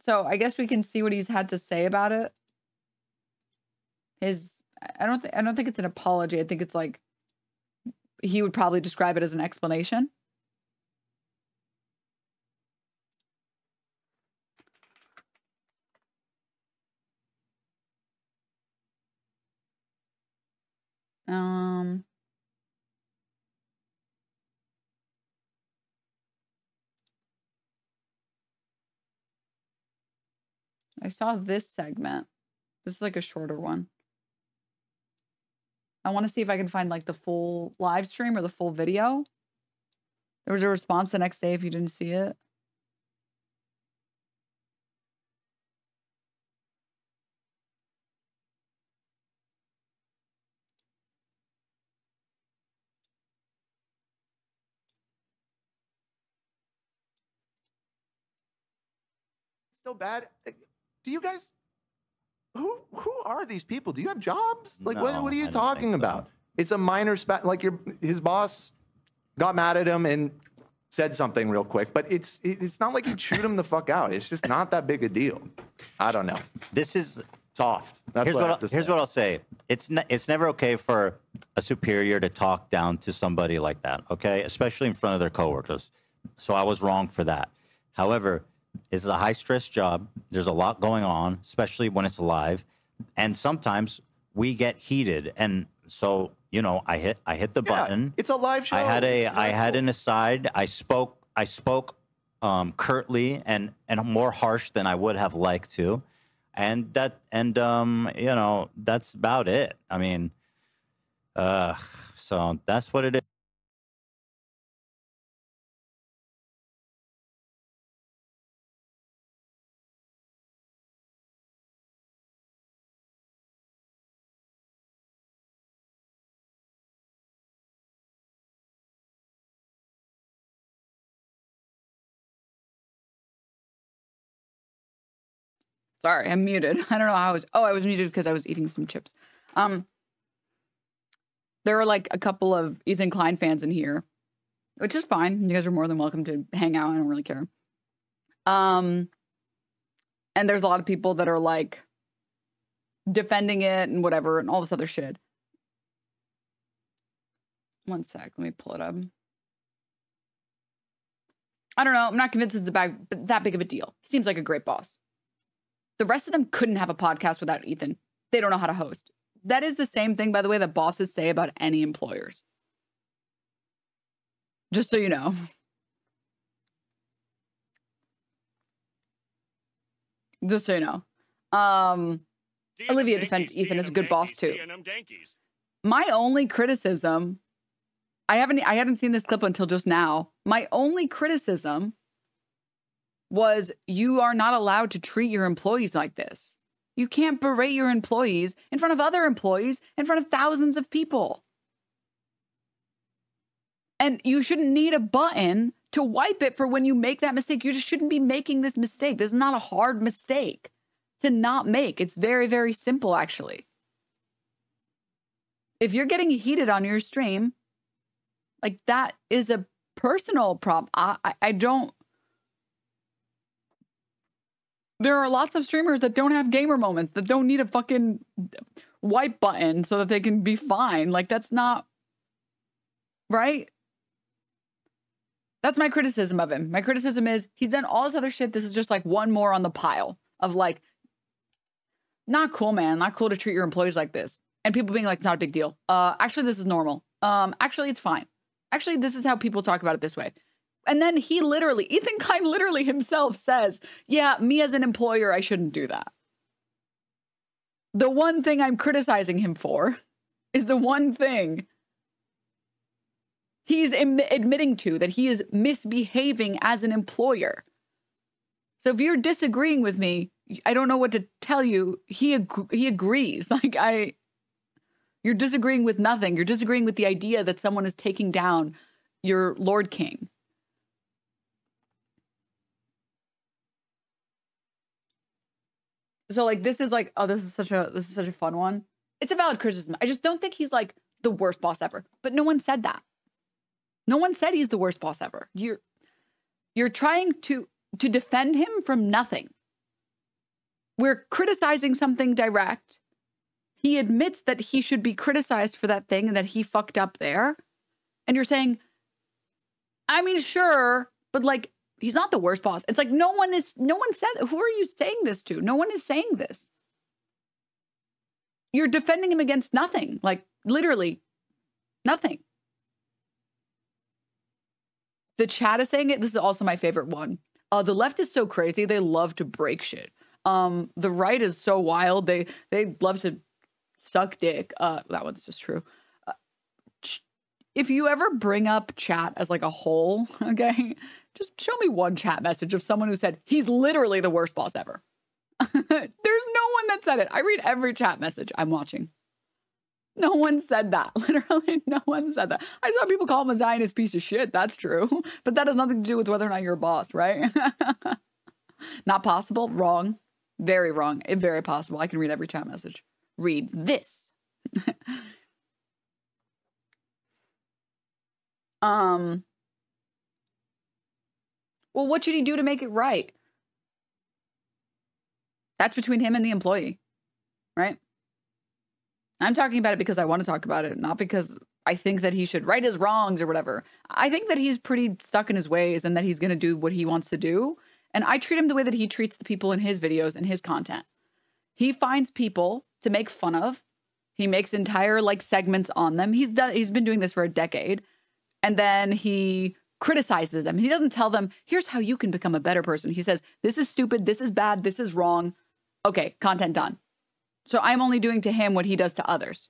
So I guess we can see what he's had to say about it. I don't think it's an apology. I think it's like he would probably describe it as an explanation. I saw this segment. This is like a shorter one. I want to see if I can find like the full live stream or the full video. There was a response the next day if you didn't see it. Still bad. Do you guys? Who are these people? Do you have jobs? Like, No, what are you I don't talking think so. about? It's a minor spat. Like his boss got mad at him and said something real quick, but it's not like he chewed him the fuck out. It's just not that big a deal. I don't know. This is soft. That's here's what I have what to here's say. what I'll say. It's never okay for a superior to talk down to somebody like that. Okay, especially in front of their coworkers. So I was wrong for that. However, it's a high stress job. There's a lot going on, especially when it's live, and sometimes we get heated. And so, you know, I hit the button. It's a live show. I had an aside. I spoke curtly and more harsh than I would have liked to, and you know, that's about it. I mean, so that's what it is. Sorry, I'm muted. I don't know how I was. Oh, I was muted because I was eating some chips. There are like a couple of Ethan Klein fans in here, which is fine. You guys are more than welcome to hang out. I don't really care. And there's a lot of people that are like defending it and whatever and all this other shit. One sec, let me pull it up. I don't know. I'm not convinced it's that big of a deal. He seems like a great boss. The rest of them couldn't have a podcast without Ethan. They don't know how to host. That is the same thing, by the way, that bosses say about any employers. Just so you know. Just so you know. Olivia defends Ethan as a good boss too. My only criticism, I hadn't seen this clip until just now. My only criticism was you are not allowed to treat your employees like this. You can't berate your employees in front of other employees, in front of thousands of people. And you shouldn't need a button to wipe it for when you make that mistake. You just shouldn't be making this mistake. This is not a hard mistake to not make. It's very, very simple, actually. If you're getting heated on your stream, like that is a personal problem. I don't... There are lots of streamers that don't have gamer moments, that don't need a fucking wipe button so that they can be fine. Like, that's not right. That's my criticism of him. My criticism is he's done all this other shit. This is just like one more on the pile of like, not cool, man. Not cool to treat your employees like this. And people being like, it's not a big deal. Actually, this is normal. Actually, it's fine. Actually, this is how people talk about it this way. And then he literally, Ethan Klein literally himself says, yeah, me as an employer, I shouldn't do that. The one thing I'm criticizing him for is the one thing he's admitting to, that he is misbehaving as an employer. So if you're disagreeing with me, I don't know what to tell you. He agrees. Like, you're disagreeing with nothing. You're disagreeing with the idea that someone is taking down your Lord King. So like, this is like, oh, this is such a fun one. It's a valid criticism. I just don't think he's like the worst boss ever. But no one said that. No one said he's the worst boss ever. You're trying to defend him from nothing. We're criticizing something direct. He admits that he should be criticized for that thing and that he fucked up there. And you're saying, I mean, sure, but like, he's not the worst boss. It's like, no one said, who are you saying this to? No one is saying this. You're defending him against nothing. Like, literally nothing. The chat is saying it. This is also my favorite one. The left is so crazy. They love to break shit. The right is so wild. They love to suck dick. That one's just true. If you ever bring up chat as like a whole, okay, just show me one chat message of someone who said he's literally the worst boss ever. There's no one that said it. I read every chat message I'm watching. No one said that. Literally, no one said that. I saw people call him a Zionist piece of shit. That's true. But that has nothing to do with whether or not you're a boss, right? Not possible. Wrong. Very wrong. Very possible. I can read every chat message. Read this. Well, what should he do to make it right? That's between him and the employee, right? I'm talking about it because I want to talk about it, not because I think that he should right his wrongs or whatever. I think that he's pretty stuck in his ways and that he's going to do what he wants to do. And I treat him the way that he treats the people in his videos and his content. He finds people to make fun of. He makes entire like segments on them. He's been doing this for a decade. And then he criticizes them. He doesn't tell them, here's how you can become a better person. He says, this is stupid. This is bad. This is wrong. Okay, content done. So I'm only doing to him what he does to others.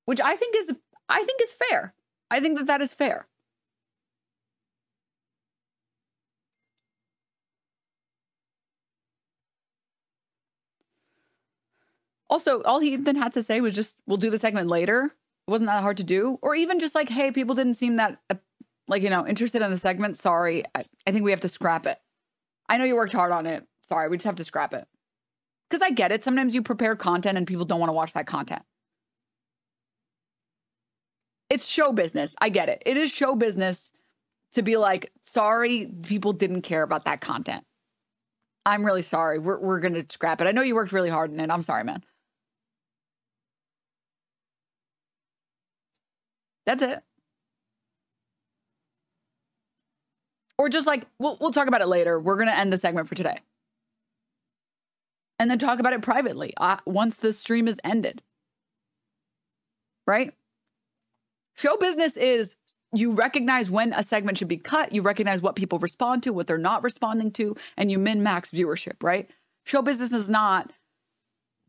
Which I think is fair. I think that is fair. Also, all he then had to say was just, we'll do the segment later. It wasn't that hard to do. Or even just like, hey, people didn't seem that, like, you know, interested in the segment. Sorry, I think we have to scrap it. I know you worked hard on it. Sorry, we just have to scrap it. Because I get it. Sometimes you prepare content and people don't want to watch that content. It's show business. I get it. It is show business to be like, sorry, people didn't care about that content. I'm really sorry. We're going to scrap it. I know you worked really hard on it. I'm sorry, man. That's it. Or just like, we'll talk about it later. We're going to end the segment for today. And then talk about it privately once the stream is ended. Right? Show business is you recognize when a segment should be cut. You recognize what people respond to, what they're not responding to, and you min-max viewership, right? Show business is not,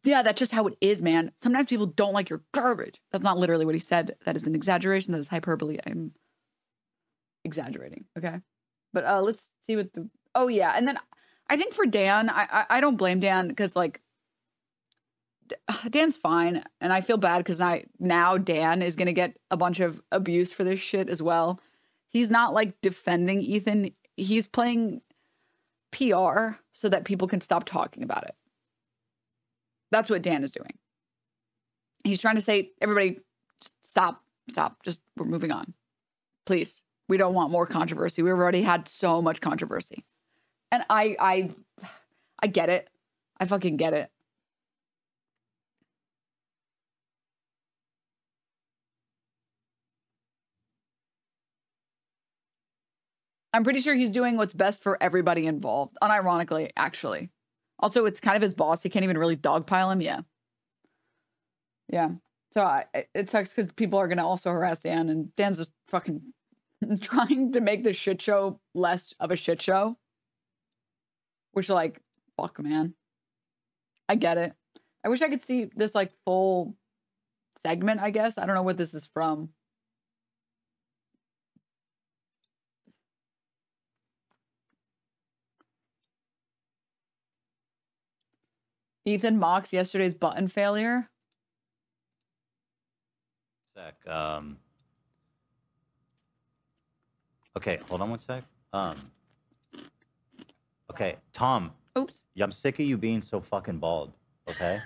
yeah, that's just how it is, man. Sometimes people don't like your garbage. That's not literally what he said. That is an exaggeration. That is hyperbole. I'm exaggerating, okay? But let's see what the, oh yeah. And then I think for Dan, I don't blame Dan because like, Dan's fine. And I feel bad because now Dan is going to get a bunch of abuse for this shit as well. He's not like defending Ethan. He's playing PR so that people can stop talking about it. That's what Dan is doing. He's trying to say, everybody, stop. Just, we're moving on. Please. We don't want more controversy. We've already had so much controversy. And I get it. I fucking get it. I'm pretty sure he's doing what's best for everybody involved. Unironically, actually. Also, it's kind of his boss. He can't even really dogpile him. Yeah. Yeah. So it sucks because people are going to also harass Dan, and Dan's just fucking trying to make this shit show less of a shit show. Which, like, fuck, man. I get it. I wish I could see this, like, full segment, I guess. I don't know what this is from. Ethan mocks yesterday's button failure. Sec. Okay, hold on one sec. Okay, Tom. Oops. I'm sick of you being so fucking bald. Okay.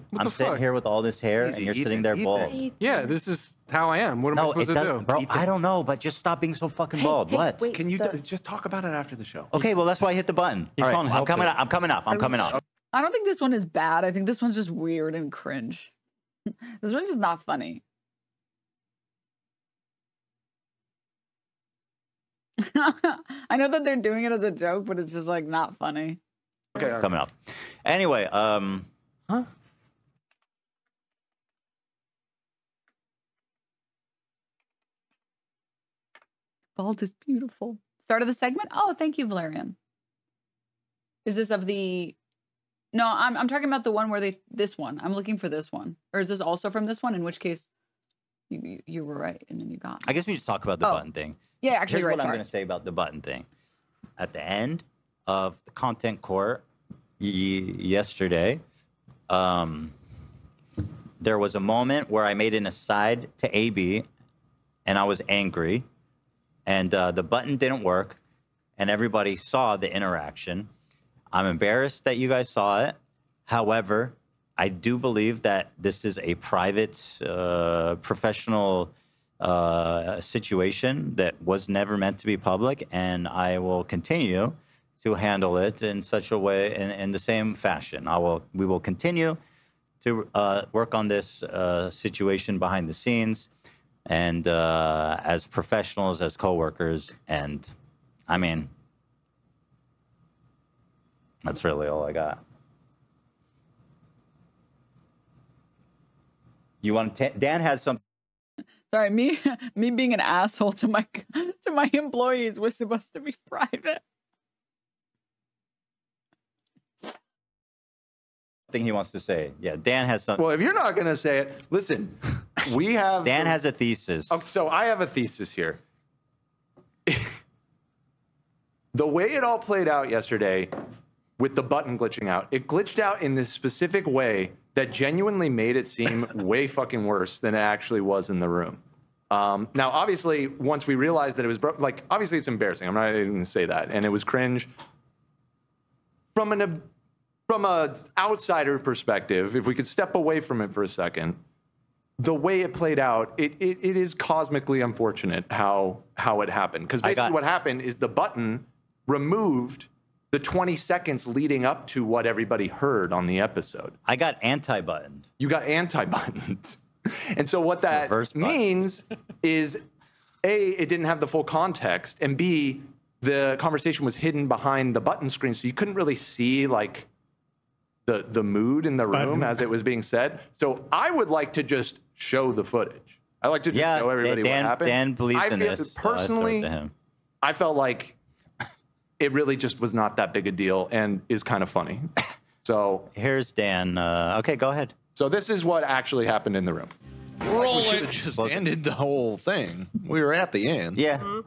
What I'm the sitting fuck? here with all this hair, Easy, and you're Ethan, sitting there Ethan. bald. Yeah, this is how I am. What am I No, supposed it to does, do? bro. I don't know, but just stop being so fucking bald. What? wait. Can you just talk about it after the show? Okay, well that's why I hit the button. He All right, can't I'm help coming it. up. I'm coming up. I'm coming up. I don't think this one is bad. I think this one's just weird and cringe. This one's just not funny. I know that they're doing it as a joke, but it's just like not funny. Okay. Coming up. Anyway, Huh? Bald is beautiful. Start of the segment? Oh, thank you, Valerian. Is this of the... No, I'm talking about the one where this one. I'm looking for this one. Or is this also from this one? In which case, you were right, and then you got me. I guess we just talk about the button thing. Yeah, actually, Here's you're right. what I'm Sorry. going to say about the button thing. At the end of the content court yesterday, there was a moment where I made an aside to AB, and I was angry, and the button didn't work, and everybody saw the interaction. I'm embarrassed that you guys saw it. However, I do believe that this is a private, professional situation that was never meant to be public, and I will continue to handle it in such a way, in the same fashion. We will continue to work on this situation behind the scenes, and as professionals, as coworkers, and I mean, that's really all I got. You want to? Dan has some. Sorry, me being an asshole to my employees was supposed to be private. Thing he wants to say. Yeah, Dan has some. Well, if you're not going to say it, listen, we have. Dan has a thesis. Oh, so I have a thesis here. The way it all played out yesterday with the button glitching out, it glitched out in this specific way that genuinely made it seem way fucking worse than it actually was in the room. Now, obviously, once we realized that it was broke, like, obviously it's embarrassing. I'm not even going to say that. And it was cringe. From an outsider perspective, if we could step away from it for a second, the way it played out, it is cosmically unfortunate how it happened. Because basically what happened is the button removed the 20 seconds leading up to what everybody heard on the episode. I got anti-buttoned. You got anti-buttoned. And so what that means is, A, it didn't have the full context, and B, the conversation was hidden behind the button screen, so you couldn't really see, like, the mood in the room as it was being said. So I would like to just show the footage. I like to just show everybody what happened. Dan believes in this. Personally, I felt like it really just was not that big a deal and is kind of funny. So here's Dan. Okay, go ahead. So this is what actually happened in the room. We should have just ended the whole thing. We were at the end. Yeah,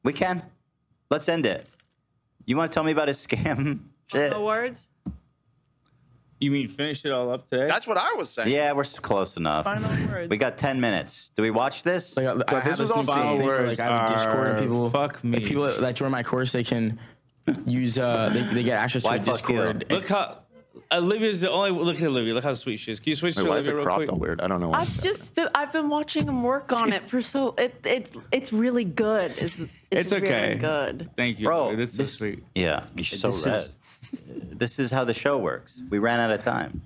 we can. Let's end it. You want to tell me about his scam shit? No words. You mean finish it all up today? That's what I was saying. Yeah, we're close enough. Final words. We got 10 minutes. Do we watch this? Like, So I this have was a all thing final where, words like, I have a Discord and people, fuck me. like, people that join my course, they can use they get access to Why a fuck you? Discord. Look how Olivia's the only. Look at Olivia. Look how sweet she is. Can you switch Wait, to why is Olivia it real cropped quick? all weird? I don't know why. I've been watching him work on it for so it's really good. It's okay. really good. Thank you, Bro, Olivia. That's so sweet. Yeah, You're so this red. is this is how the show works. We ran out of time.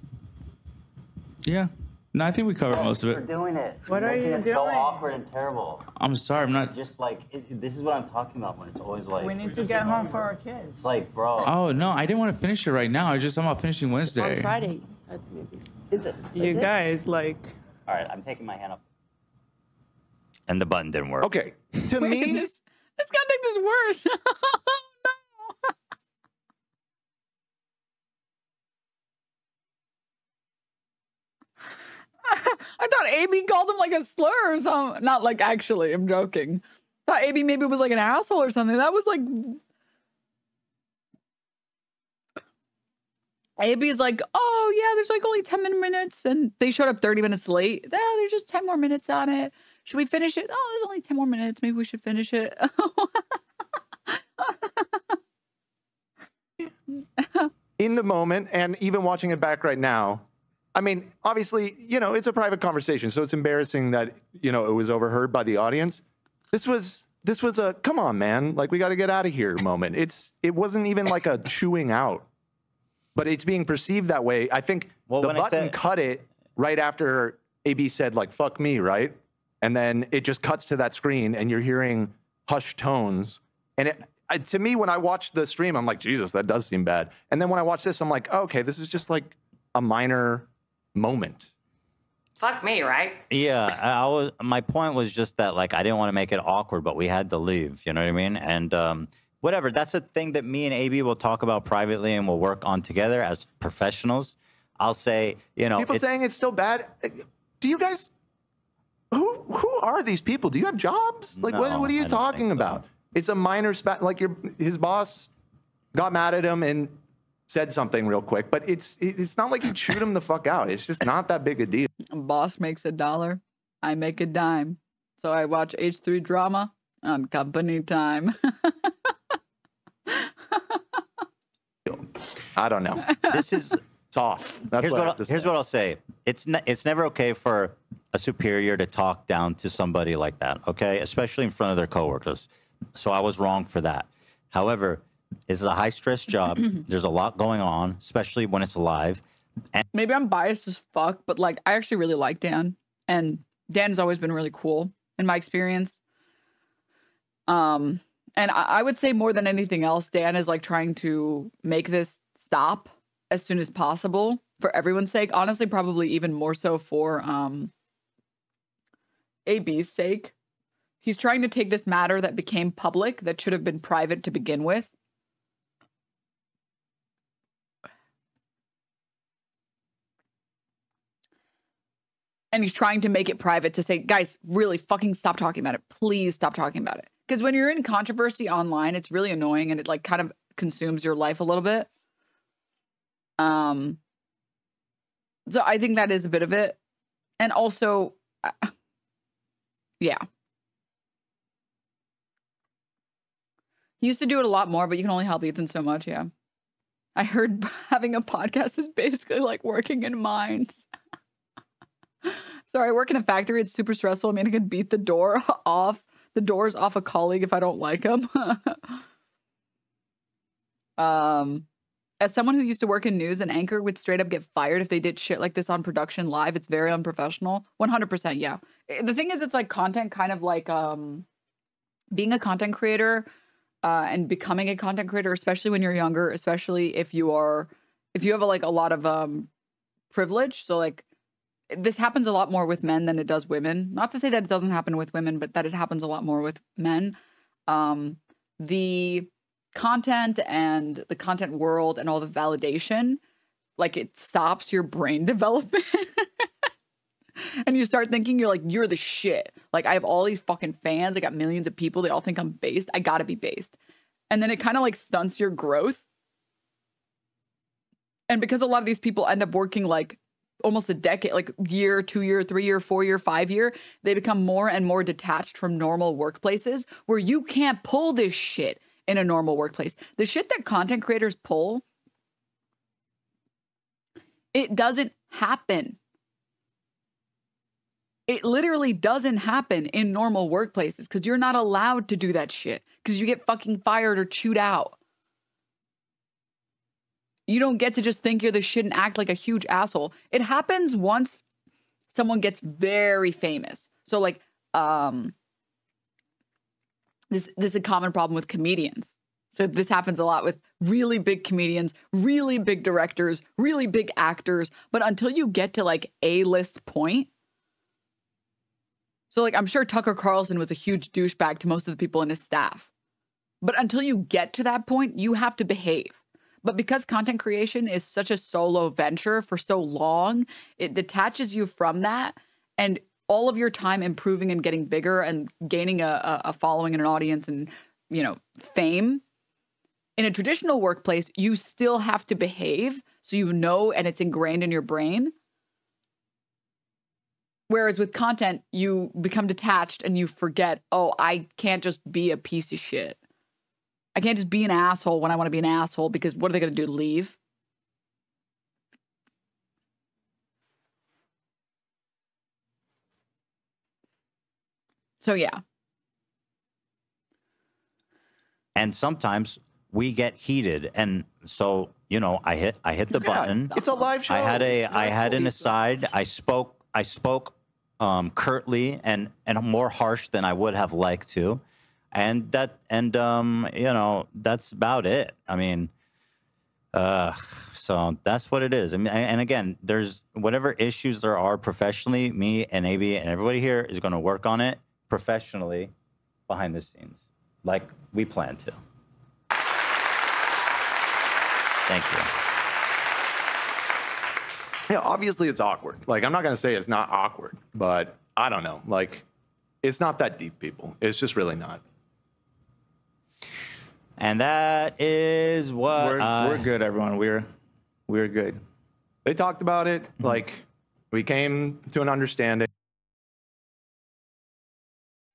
Yeah. No, I think we covered most of it. Doing it. What are you So doing? awkward and terrible. I'm sorry. I'm not. Just like this is what I'm talking about when it's always like. We need to get home for our kids. It's like, bro. Oh no, I didn't want to finish it right now. I'm about finishing Wednesday. On Friday, maybe. Is it? You guys, like. All right, I'm taking my hand up. And the button didn't work. Okay, to Wait, me, this gonna make this worse. No. I thought AB called him like a slur or something. Not like actually, I'm joking. I thought AB maybe was like an asshole or something. That was like. AB is like, oh yeah, there's like only 10 minutes, and they showed up 30 minutes late. Yeah, there's just 10 more minutes on it. Should we finish it? Oh, there's only 10 more minutes. Maybe we should finish it. in the moment, and even watching it back right now, I mean, obviously, you know, it's a private conversation, so it's embarrassing that, you know, it was overheard by the audience. This was a come on, man, like we got to get out of here moment. It wasn't even like a chewing out, but it's being perceived that way. I think the button cut it right after AB said like "fuck me," right, and then it just cuts to that screen, and you're hearing hushed tones, and to me, when I watched the stream, I'm like, Jesus, that does seem bad. And then when I watch this, I'm like, oh, okay, this is just like a minor moment. Fuck me, right? Yeah, my point was just that, like, I didn't want to make it awkward, but we had to leave. You know what I mean? And whatever. That's a thing that me and AB will talk about privately and we'll work on together as professionals. I'll say, you know, people saying it's still bad. Do you guys? Who are these people? Do you have jobs? Like, No, what are you I don't talking think so. about? It's a minor spat. Like his boss got mad at him and said something real quick, but it's not like he chewed him the fuck out. It's just not that big a deal. Boss makes $1, I make a dime. So I watch H3 drama on company time. I don't know. This is soft. Here's what I'll say. It's never okay for a superior to talk down to somebody like that. Okay, especially in front of their coworkers. So I was wrong for that. However, it's a high stress job. There's a lot going on, especially when it's live. And Maybe I'm biased as fuck, but like I actually really like Dan, and Dan's always been really cool in my experience. And I would say more than anything else, Dan is like trying to make this stop as soon as possible for everyone's sake. Honestly, probably even more so for AB's sake. He's trying to take this matter that became public, that should have been private to begin with. And he's trying to make it private to say, guys, really fucking stop talking about it. Please stop talking about it. Because when you're in controversy online, it's really annoying and it like kind of consumes your life a little bit. So I think that is a bit of it. And also, yeah. He used to do it a lot more, but you can only help Ethan so much, yeah. I heard having a podcast is basically like working in mines. Sorry, I work in a factory. It's super stressful. I mean, I can beat the doors off a colleague if I don't like him. As someone who used to work in news, an anchor would straight up get fired if they did shit like this on production live. It's very unprofessional. 100%, yeah. The thing is, it's like content, kind of like being a content creator and becoming a content creator, especially when you're younger, especially if you have like a lot of privilege. So like this happens a lot more with men than it does women. Not to say that it doesn't happen with women, but that it happens a lot more with men. The content and the content world and all the validation, like it stops your brain development. And you start thinking you're the shit. Like I have all these fucking fans. I got millions of people. They all think I'm based. I gotta be based. And then it kind of like stunts your growth. And because a lot of these people end up working like almost a decade, like year, 2 year, 3 year, 4 year, 5 year, they become more and more detached from normal workplaces where you can't pull this shit in a normal workplace. The shit that content creators pull It doesn't happen. It literally doesn't happen in normal workplaces because you're not allowed to do that shit because you get fucking fired or chewed out. You don't get to just think you're the shit and act like a huge asshole. It happens once someone gets very famous. So like, this is a common problem with comedians. So this happens a lot with really big comedians, really big directors, really big actors. But until you get to like A-list point, so like I'm sure Tucker Carlson was a huge douchebag to most of the people in his staff. But until you get to that point, you have to behave. But because content creation is such a solo venture for so long, it detaches you from that, and all of your time improving and getting bigger and gaining a following and an audience and, you know, fame. In a traditional workplace, you still have to behave so you know and it's ingrained in your brain. Whereas with content, you become detached and you forget, oh, I can't just be a piece of shit. I can't just be an asshole when I want to be an asshole because what are they going to do? Leave? So, yeah. And sometimes we get heated. And so, you know, I hit the button. It's a live show. I had an aside. I spoke curtly and more harsh than I would have liked to. And you know, that's about it. I mean, so that's what it is. I mean, and again, there's whatever issues there are professionally, me and AB and everybody here is going to work on it professionally behind the scenes, like we plan to. Thank you. Yeah, obviously it's awkward. Like, I'm not going to say it's not awkward, but I don't know. Like, it's not that deep, people. It's just really not. And that is what we're good, everyone. We're good. They talked about it. Like, we came to an understanding.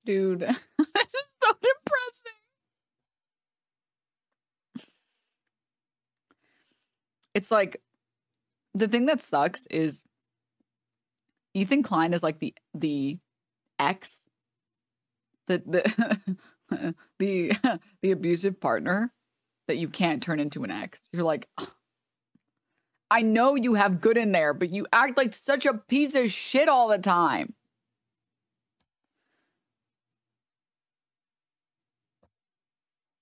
Dude, this is so depressing. It's like, the thing that sucks is Ethan Klein is like the ex, the abusive partner that you can't turn into an ex. You're like, I know you have good in there, but you act like such a piece of shit all the time.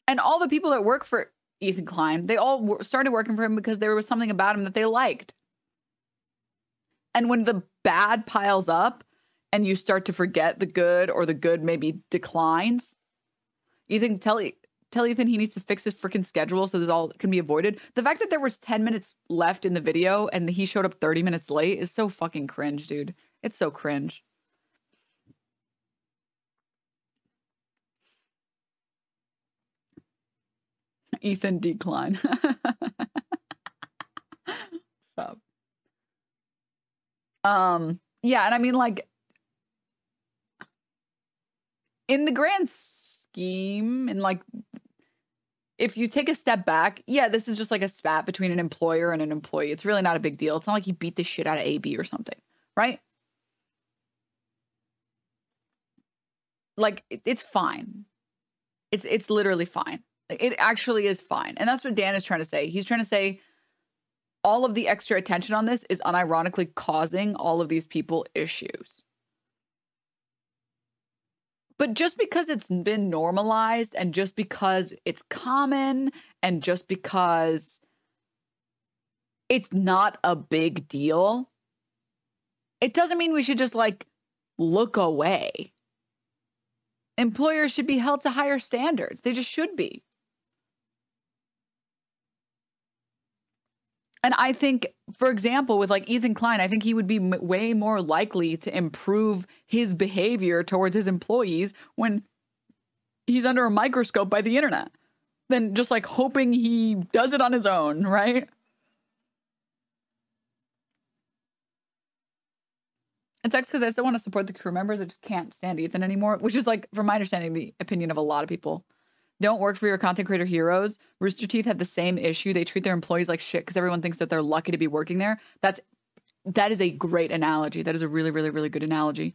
And all the people that work for Ethan Klein, they all started working for him because there was something about him that they liked. And when the bad piles up and you start to forget the good, or the good maybe declines, Ethan, tell Ethan he needs to fix his freaking schedule so this all can be avoided. The fact that there was 10 minutes left in the video and he showed up 30 minutes late is so fucking cringe, dude. It's so cringe. Ethan decline. Stop. Yeah, and I mean, like, in the grand scheme, and like, if you take a step back, yeah, this is just like a spat between an employer and an employee. It's really not a big deal. It's not like he beat the shit out of AB or something, right? Like, it's fine. It's literally fine. It actually is fine. And that's what Dan is trying to say. He's trying to say all of the extra attention on this is unironically causing all of these people issues. But just because it's been normalized, and just because it's common, and just because it's not a big deal, it doesn't mean we should just like look away. Employers should be held to higher standards. They just should be. And I think, for example, with like Ethan Klein, I think he would be way more likely to improve his behavior towards his employees when he's under a microscope by the internet than just like hoping he does it on his own, right? It sucks because I still want to support the crew members. I just can't stand Ethan anymore, which is like, from my understanding, the opinion of a lot of people. Don't work for your content creator heroes. Rooster Teeth had the same issue. They treat their employees like shit because everyone thinks that they're lucky to be working there. That is a great analogy. That is a really, really, really good analogy.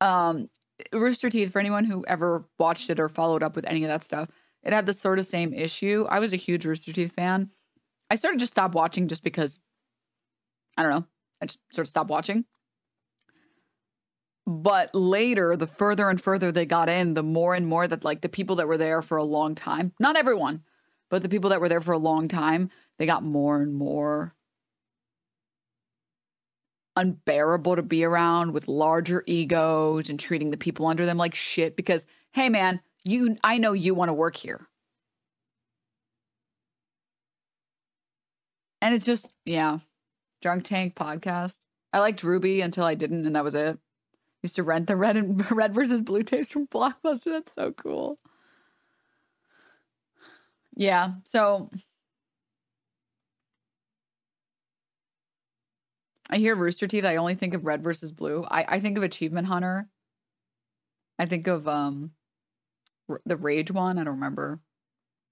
Rooster Teeth, for anyone who ever watched it or followed up with any of that stuff, it had the sort of same issue. I was a huge Rooster Teeth fan. I sort of just stopped watching just because, I don't know, I just sort of stopped watching. But later, the further and further they got in, the more and more that like the people that were there for a long time, not everyone, but the people that were there for a long time, they got more and more unbearable to be around, with larger egos and treating the people under them like shit because, hey man, I know you want to work here. And it's just, yeah, Drunk Tank podcast. I liked Ruby until I didn't, and that was it. Used to rent the red versus blue tapes from Blockbuster. That's so cool. Yeah, so I hear Rooster Teeth. I only think of red versus blue. I think of Achievement Hunter. I think of the Rage one. I don't remember.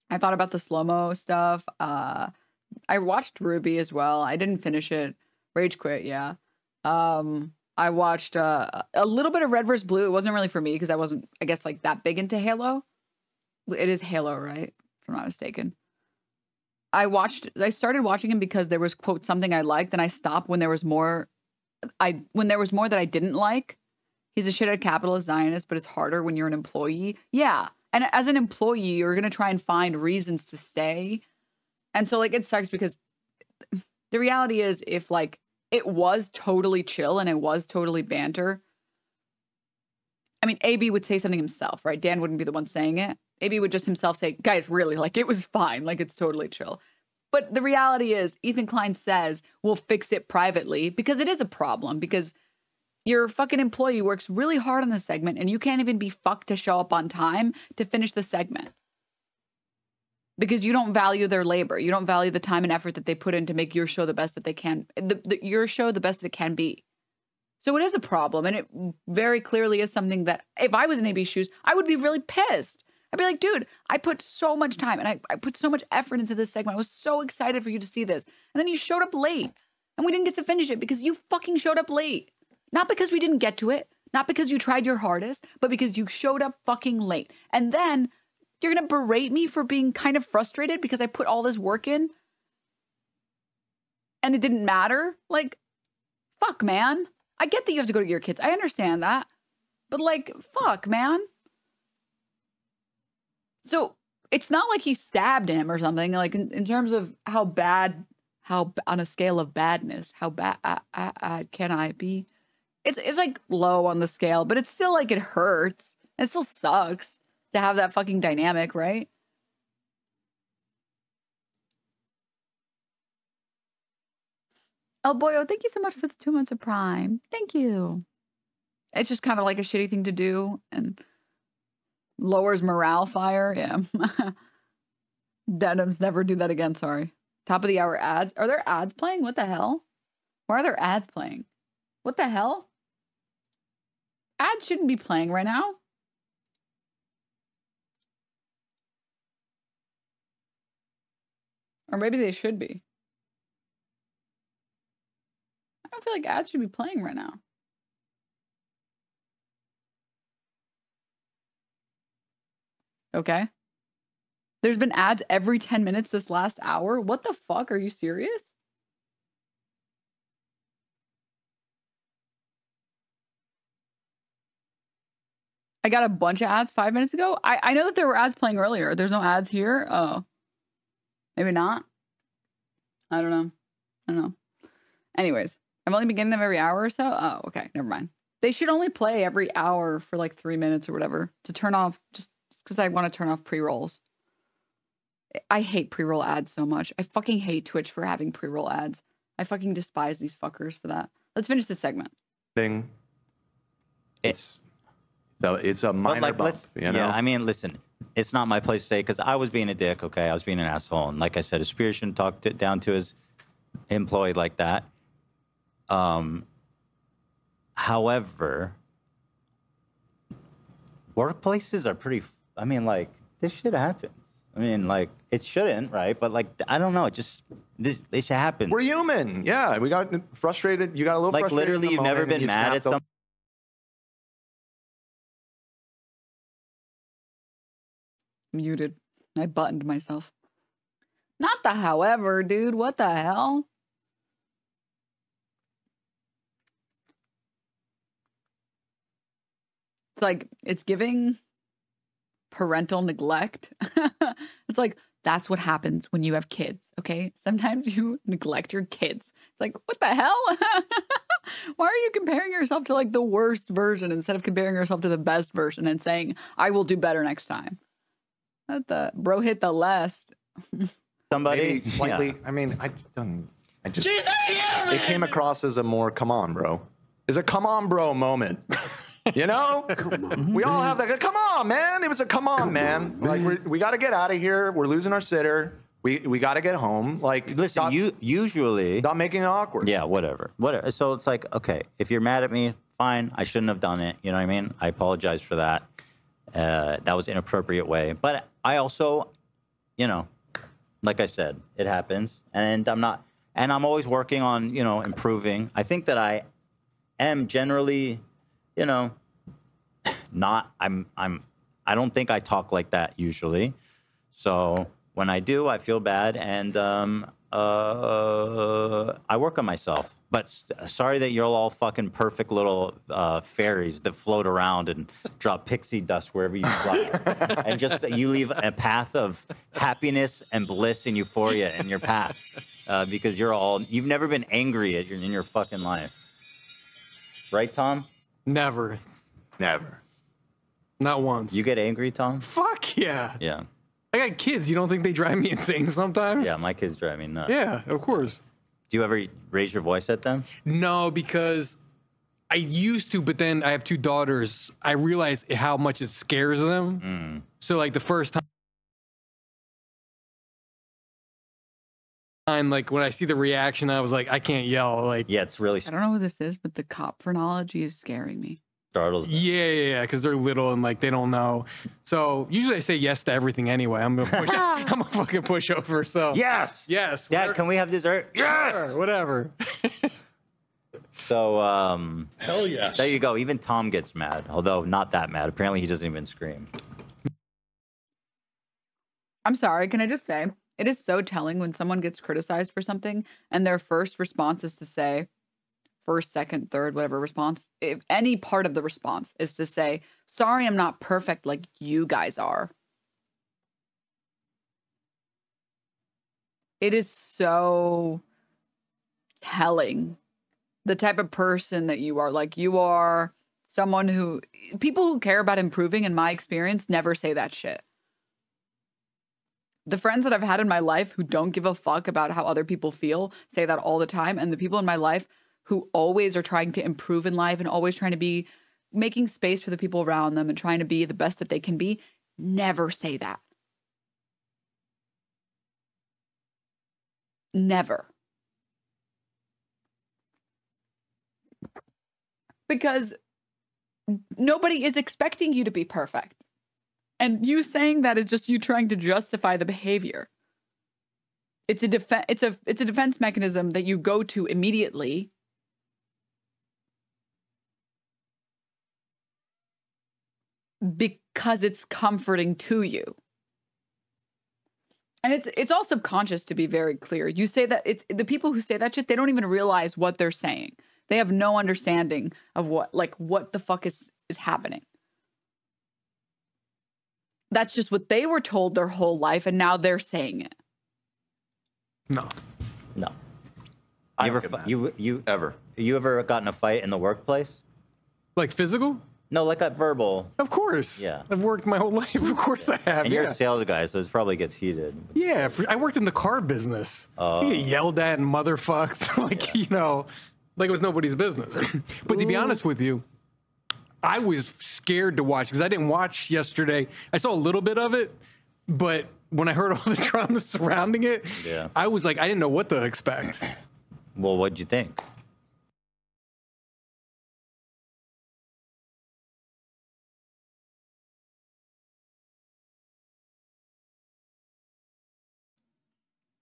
I thought about the slow-mo stuff. I watched Ruby as well. I didn't finish it. Rage quit, yeah. I watched a little bit of Red vs. Blue. It wasn't really for me because I wasn't, I guess, like that big into Halo. It is Halo, right? If I'm not mistaken. I started watching him because there was, quote, something I liked, and I stopped when there was more. When there was more that I didn't like. He's a shithead capitalist Zionist, but it's harder when you're an employee. Yeah. And as an employee, you're going to try and find reasons to stay. And so, like, it sucks because the reality is if, like, it was totally chill and it was totally banter. I mean, AB would say something himself, right? Dan wouldn't be the one saying it. AB would just himself say, guys, really, like, it was fine. Like, it's totally chill. But the reality is, Ethan Klein says, we'll fix it privately because it is a problem. Because your fucking employee works really hard on the segment and you can't even be fucked to show up on time to finish the segment. Because you don't value their labor. You don't value the time and effort that they put in to make your show the best that they can. Your show the best that it can be. So it is a problem. And it very clearly is something that if I was in AB's shoes, I would be really pissed. I'd be like, dude, I put so much time and I put so much effort into this segment. I was so excited for you to see this. And then you showed up late and we didn't get to finish it because you fucking showed up late. Not because we didn't get to it. Not because you tried your hardest, but because you showed up fucking late. And then you're going to berate me for being kind of frustrated because I put all this work in and it didn't matter. Like, fuck, man. I get that you have to go to your kids. I understand that. But like, fuck, man. So it's not like he stabbed him or something. Like in terms of how bad, on a scale of badness, how bad can I be? It's like low on the scale, but it's still like it hurts. It still sucks to have that fucking dynamic, right? El Boyo, thank you so much for the 2 months of Prime. Thank you. It's just kind of like a shitty thing to do and lowers morale fire. Yeah. Denims, never do that again. Sorry. Top of the hour ads. Are there ads playing? What the hell? Why are there ads playing? What the hell? Ads shouldn't be playing right now. Or maybe they should be. I don't feel like ads should be playing right now. Okay. There's been ads every 10 minutes this last hour. What the fuck? Are you serious? I got a bunch of ads 5 minutes ago. I know that there were ads playing earlier. There's no ads here. Oh. Maybe not. I don't know. Anyways, I've only been getting them every hour or so. Oh, okay. Never mind. They should only play every hour for like 3 minutes or whatever to turn off, just because I want to turn off pre-rolls. I hate pre-roll ads so much. I fucking hate Twitch for having pre-roll ads. I fucking despise these fuckers for that. Let's finish this segment. It's a minor bump, you know? Yeah, I mean, listen, it's not my place to say because I was being a dick, okay? I was being an asshole. And like I said, a Spear shouldn't talk down to his employee like that. However, workplaces are pretty, I mean, like, this shit happens. I mean, like, it shouldn't, right? But like, I don't know. It just this happens. We're human. Yeah, we got frustrated. You got a little like frustrated. literally, you've never been mad at someone. Muted. I buttoned myself. Not the however, dude. What the hell? It's like, it's giving parental neglect. It's like, that's what happens when you have kids, okay? Sometimes you neglect your kids. It's like, what the hell? Why are you comparing yourself to like the worst version instead of comparing yourself to the best version and saying, I will do better next time? Let the bro hit the last. Somebody maybe slightly. Yeah. I mean, I just it came across as a more come on, bro. It's a come on, bro moment. You know, we all have that. Come on, man. It was a come on, man. Like we got to get out of here. We're losing our sitter. We got to get home. Like, listen, you usually not making it awkward. Yeah, whatever. So it's like, okay, if you're mad at me, fine. I shouldn't have done it. You know what I mean? I apologize for that. That was an inappropriate way. But I also, you know, like I said, it happens, and I'm always working on, you know, improving. I think that I am generally, you know, I don't think I talk like that usually. So when I do, I feel bad, and I work on myself. But sorry that you're all fucking perfect little fairies that float around and drop pixie dust wherever you fly. And just you leave a path of happiness and bliss and euphoria in your path. Because you've never been angry in your fucking life. Right, Tom? Never. Never. Not once. You get angry, Tom? Fuck yeah. Yeah. I got kids. You don't think they drive me insane sometimes? Yeah, my kids drive me nuts. Yeah, of course. Do you ever raise your voice at them? No, because I used to, but then I have two daughters. I realized how much it scares them. So like the first time, like when I see the reaction, I was like, I can't yell. Like, yeah, it's really. I don't know who this is, but the cop phrenology is scaring me. Startles. Yeah, because they're little and like they don't know. So usually I say yes to everything anyway. I'm gonna push. I'm a fucking pushover. So yes. Dad, whatever. Can we have dessert? Yes. Sure, whatever. So hell yes. There you go. Even Tom gets mad, although not that mad. Apparently, he doesn't even scream. I'm sorry. Can I just say, it is so telling when someone gets criticized for something and their first response is to say, first, second, third, whatever response, if any part of the response is to say, sorry, I'm not perfect like you guys are. It is so telling the type of person that you are. Like, you are someone who, people who care about improving, in my experience, never say that shit. The friends that I've had in my life who don't give a fuck about how other people feel say that all the time. And the people in my life who always are trying to improve in life and always trying to be making space for the people around them and trying to be the best that they can be, never say that. Never. Because nobody is expecting you to be perfect. And you saying that is just you trying to justify the behavior. It's a defense mechanism that you go to immediately because it's comforting to you. And it's all subconscious, to be very clear. You say that, it's the people who say that shit, they don't even realize what they're saying. They have no understanding of what the fuck is happening. That's just what they were told their whole life, and now they're saying it. No. You ever got in a fight in the workplace? Like physical? No, like a verbal. Of course. Yeah. I've worked my whole life. Of course I have. And you're a sales guy, so it probably gets heated. Yeah, I worked in the car business. You get yelled at and motherfucked, like, you know, like it was nobody's business. But to be honest with you, I was scared to watch because I didn't watch yesterday. I saw a little bit of it, but when I heard all the drama surrounding it, I was like, I didn't know what to expect. Well, what'd you think?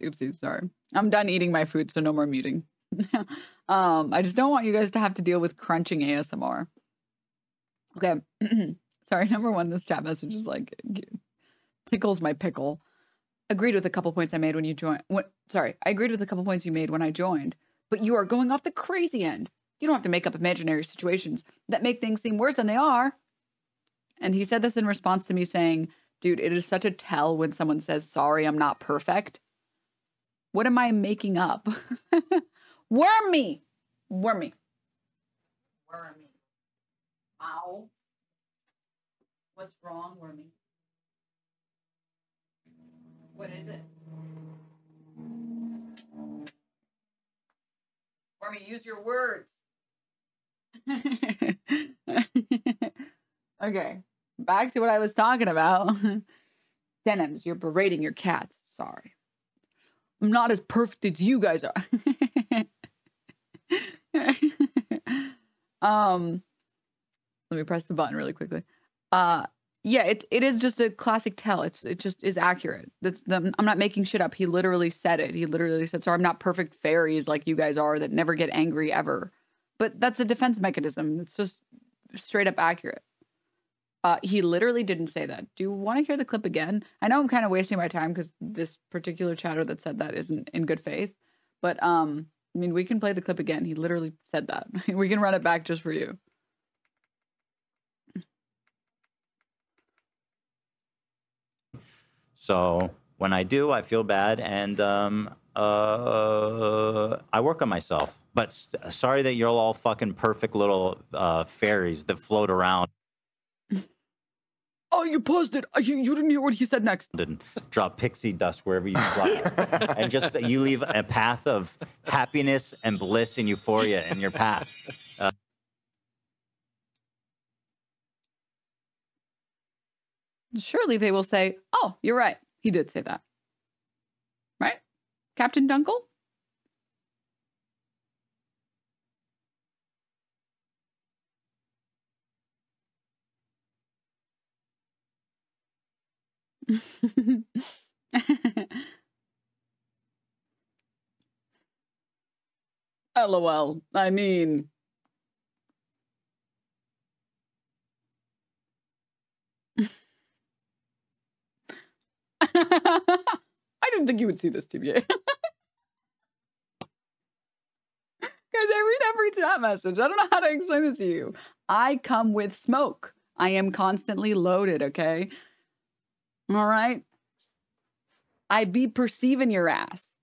Oopsies, sorry. I'm done eating my food, so no more muting. I just don't want you guys to have to deal with crunching ASMR. Okay. Sorry, number one, this chat message is like, tickles my pickle. Agreed with a couple points I made when you joined. Sorry, I agreed with a couple points you made when I joined, but you are going off the crazy end. You don't have to make up imaginary situations that make things seem worse than they are. And he said this in response to me saying, dude, it is such a tell when someone says, sorry, I'm not perfect. What am I making up? Wormy. Wormy. Wormy. Ow. What's wrong, Wormy? What is it? Wormy, use your words. Okay, back to what I was talking about. Denims, you're berating your cats. Sorry. I'm not as perfect as you guys are. Let me press the button really quickly. Yeah, it is just a classic tell. It just is accurate. I'm not making shit up. He literally said it. He literally said, sorry, I'm not perfect fairies like you guys are that never get angry ever. But that's a defense mechanism. It's just straight up accurate. He literally didn't say that. Do you want to hear the clip again? I know I'm kind of wasting my time because this particular chatter that said that isn't in good faith. But, I mean, we can play the clip again. He literally said that. We can run it back just for you. So when I do, I feel bad, and I work on myself. But sorry that you're all fucking perfect little fairies that float around. Oh, you paused it. You didn't hear what he said next. And drop pixie dust wherever you fly. And just you leave a path of happiness and bliss and euphoria in your path. Surely they will say, oh, you're right. He did say that. Right? Captain Dunkel? LOL. I mean... I didn't think you would see this, TVA. Guys, I read every chat message. I don't know how to explain this to you. I come with smoke. I am constantly loaded, okay? All right? I be perceiving your ass,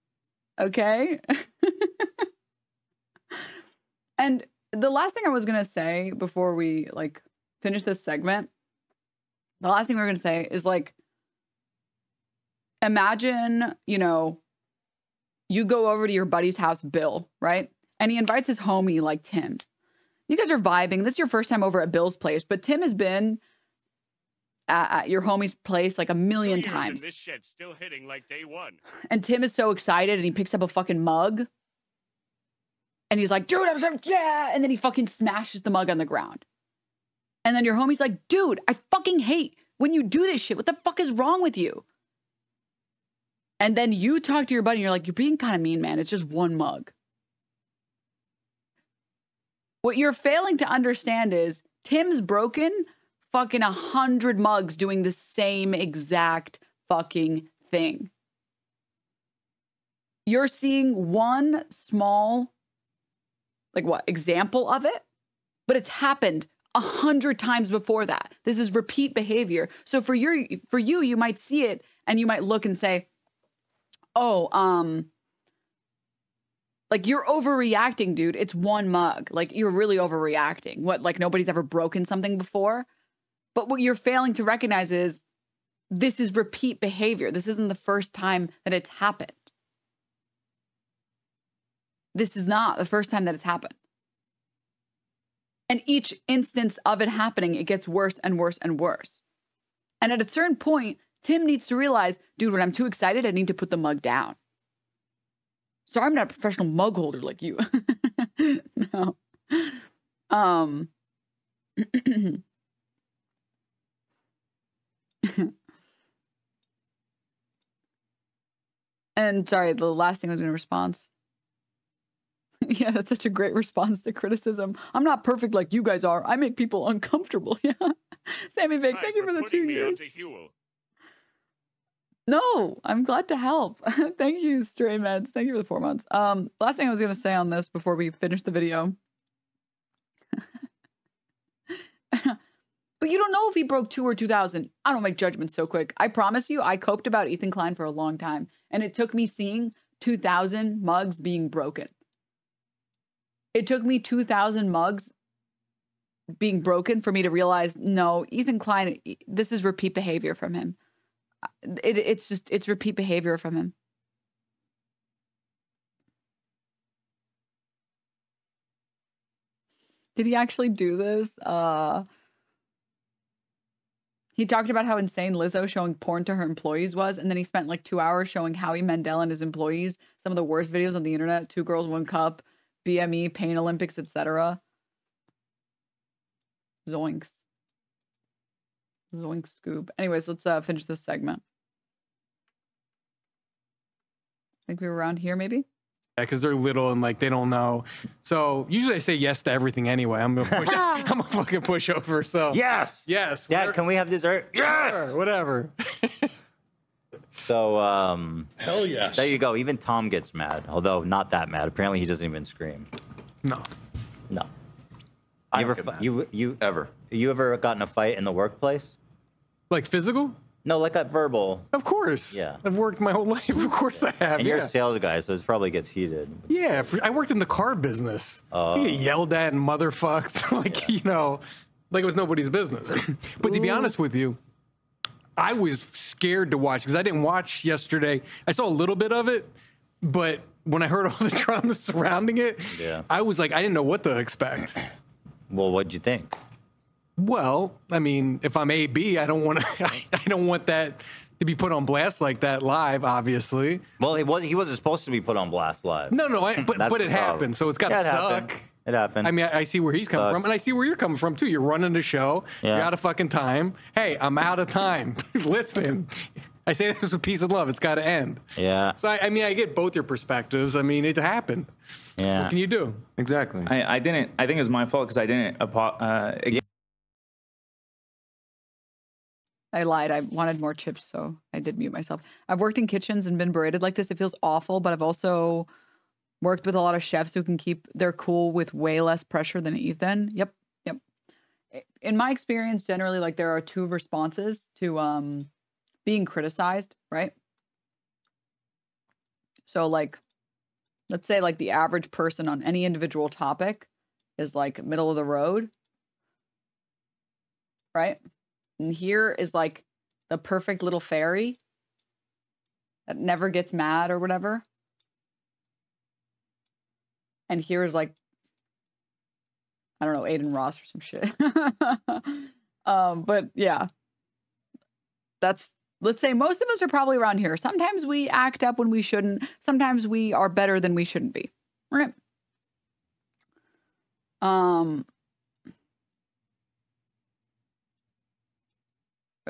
okay? And the last thing I was going to say before we, like, finish this segment, the last thing we we're going to say is, like, imagine, you know, you go over to your buddy's house, Bill, right? And he invites his homie, like Tim. You guys are vibing. This is your first time over at Bill's place, but Tim has been at your homie's place like a million times. This shit's still hitting like day one. And Tim is so excited and he picks up a fucking mug. And he's like, dude, I'm so, yeah. And then he fucking smashes the mug on the ground. And then your homie's like, dude, I fucking hate when you do this shit. What the fuck is wrong with you? And then you talk to your buddy and you're like, you're being kind of mean, man. It's just one mug. What you're failing to understand is Tim's broken fucking 100 mugs doing the same exact fucking thing. You're seeing one small, like what, example of it, but it's happened 100 times before that. This is repeat behavior. So for you, you might see it and you might look and say, oh, like you're overreacting, dude. It's one mug. Like you're really overreacting. What, like nobody's ever broken something before? But what you're failing to recognize is this is repeat behavior. This isn't the first time that it's happened. This is not the first time that it's happened. And each instance of it happening, it gets worse and worse and worse. And at a certain point, Tim needs to realize, dude, when I'm too excited, I need to put the mug down. Sorry, I'm not a professional mug holder like you. No. And sorry, the last thing I was going to respond. Yeah, that's such a great response to criticism. I'm not perfect like you guys are. I make people uncomfortable. Yeah. Sammy Vic, thank you for the 2 years. No, I'm glad to help. Thank you, Stray Meds. Thank you for the 4 months. Last thing I was going to say on this before we finish the video. But you don't know if he broke 2 or 2,000. I don't make judgments so quick. I promise you, I coped about Ethan Klein for a long time. And it took me seeing 2,000 mugs being broken. It took me 2,000 mugs being broken for me to realize, no, Ethan Klein, this is repeat behavior from him. It's repeat behavior from him. Did he actually do this? He talked about how insane Lizzo showing porn to her employees was, and then he spent like 2 hours showing Howie Mandel and his employees some of the worst videos on the internet: 2 Girls, 1 Cup, BME, Pain Olympics, etc. Zoinks. Zoink scoop. Anyways, let's finish this segment. I think we were around here, maybe? Yeah, because they're little and like they don't know. So usually I say yes to everything anyway. I'm a fucking pushover. So yes, yes. Dad, can we have dessert? Yes, sure, whatever. So hell yes. There you go. Even Tom gets mad, although not that mad. Apparently, he doesn't even scream. No. You ever gotten a fight in the workplace? Like physical? No, like a verbal. Of course. Yeah. I've worked my whole life. Of course I have. And you're a sales guy, so it probably gets heated. Yeah, I worked in the car business. You get yelled at and motherfucked, like, you know, like it was nobody's business. But to be honest with you, I was scared to watch because I didn't watch yesterday. I saw a little bit of it, but when I heard all the drama surrounding it, I was like, I didn't know what to expect. Well, what'd you think? Well, I mean, if I'm AB, I don't want to. I don't want that to be put on blast like that live. Obviously. Well, he wasn't supposed to be put on blast live. No, but it happened, so it's got to suck. It happened. I mean, I see where he's coming from, and I see where you're coming from too. You're running the show. Yeah. You're out of fucking time. Hey, I'm out of time. Listen, I say this with peace and love. It's got to end. Yeah. So I mean, I get both your perspectives. I mean, it happened. Yeah. What can you do? Exactly. I didn't. I think it was my fault because I didn't. I lied. I wanted more chips, so I did mute myself. I've worked in kitchens and been berated like this. It feels awful, but I've also worked with a lot of chefs who can keep their cool with way less pressure than Ethan. Yep. In my experience, generally, like there are 2 responses to being criticized, right? So like, let's say like the average person on any individual topic is like middle of the road, right? And here is like the perfect little fairy that never gets mad or whatever. And here's like, I don't know, Aiden Ross or some shit. But yeah, let's say most of us are probably around here. Sometimes we act up when we shouldn't. Sometimes we are better than we shouldn't be. Right?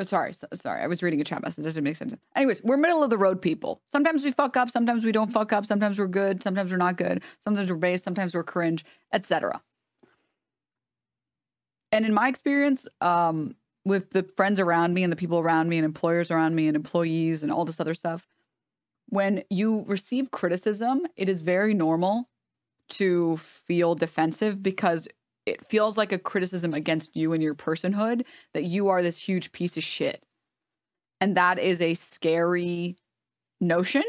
Sorry. I was reading a chat message. That doesn't make sense. Anyways, we're middle of the road people. Sometimes we fuck up. Sometimes we don't fuck up. Sometimes we're good. Sometimes we're not good. Sometimes we're base. Sometimes we're cringe, etc. And in my experience, with the friends around me and the people around me and employers around me and employees and all this other stuff, when you receive criticism, it is very normal to feel defensive because it feels like a criticism against you and your personhood, that you are this huge piece of shit. And that is a scary notion.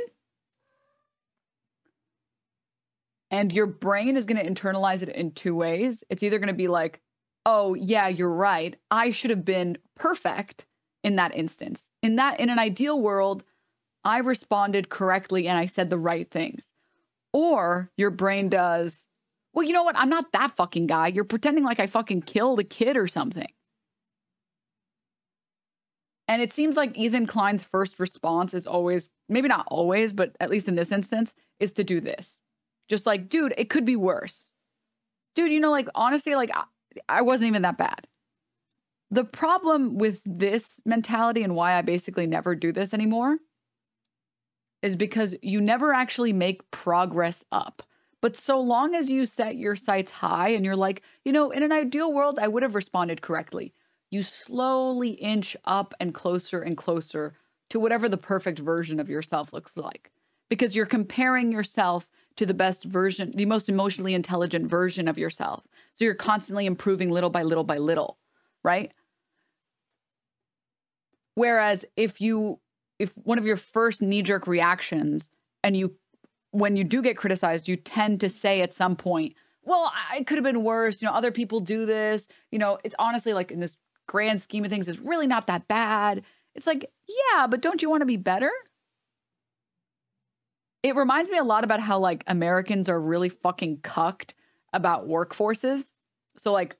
And your brain is going to internalize it in 2 ways. It's either going to be like, oh, yeah, you're right. I should have been perfect in that instance. In an ideal world, I responded correctly and I said the right things. Or your brain does, well, you know what? I'm not that fucking guy. You're pretending like I fucking killed a kid or something. And it seems like Ethan Klein's first response is always, maybe not always, but at least in this instance, is to do this. Just like, dude, it could be worse. Dude, you know, like, honestly, like, I wasn't even that bad. The problem with this mentality and why I basically never do this anymore is because you never actually make progress up. But so long as you set your sights high and you're like, you know, in an ideal world, I would have responded correctly. You slowly inch up and closer to whatever the perfect version of yourself looks like. Because you're comparing yourself to the best version, the most emotionally intelligent version of yourself. So you're constantly improving little by little by little, right? Whereas if one of your first knee-jerk reactions and when you do get criticized, you tend to say at some point, well, it could have been worse. You know, other people do this. You know, it's honestly like in this grand scheme of things, it's really not that bad. It's like, yeah, but don't you want to be better? It reminds me a lot about how like Americans are really fucking cucked about workforces. So like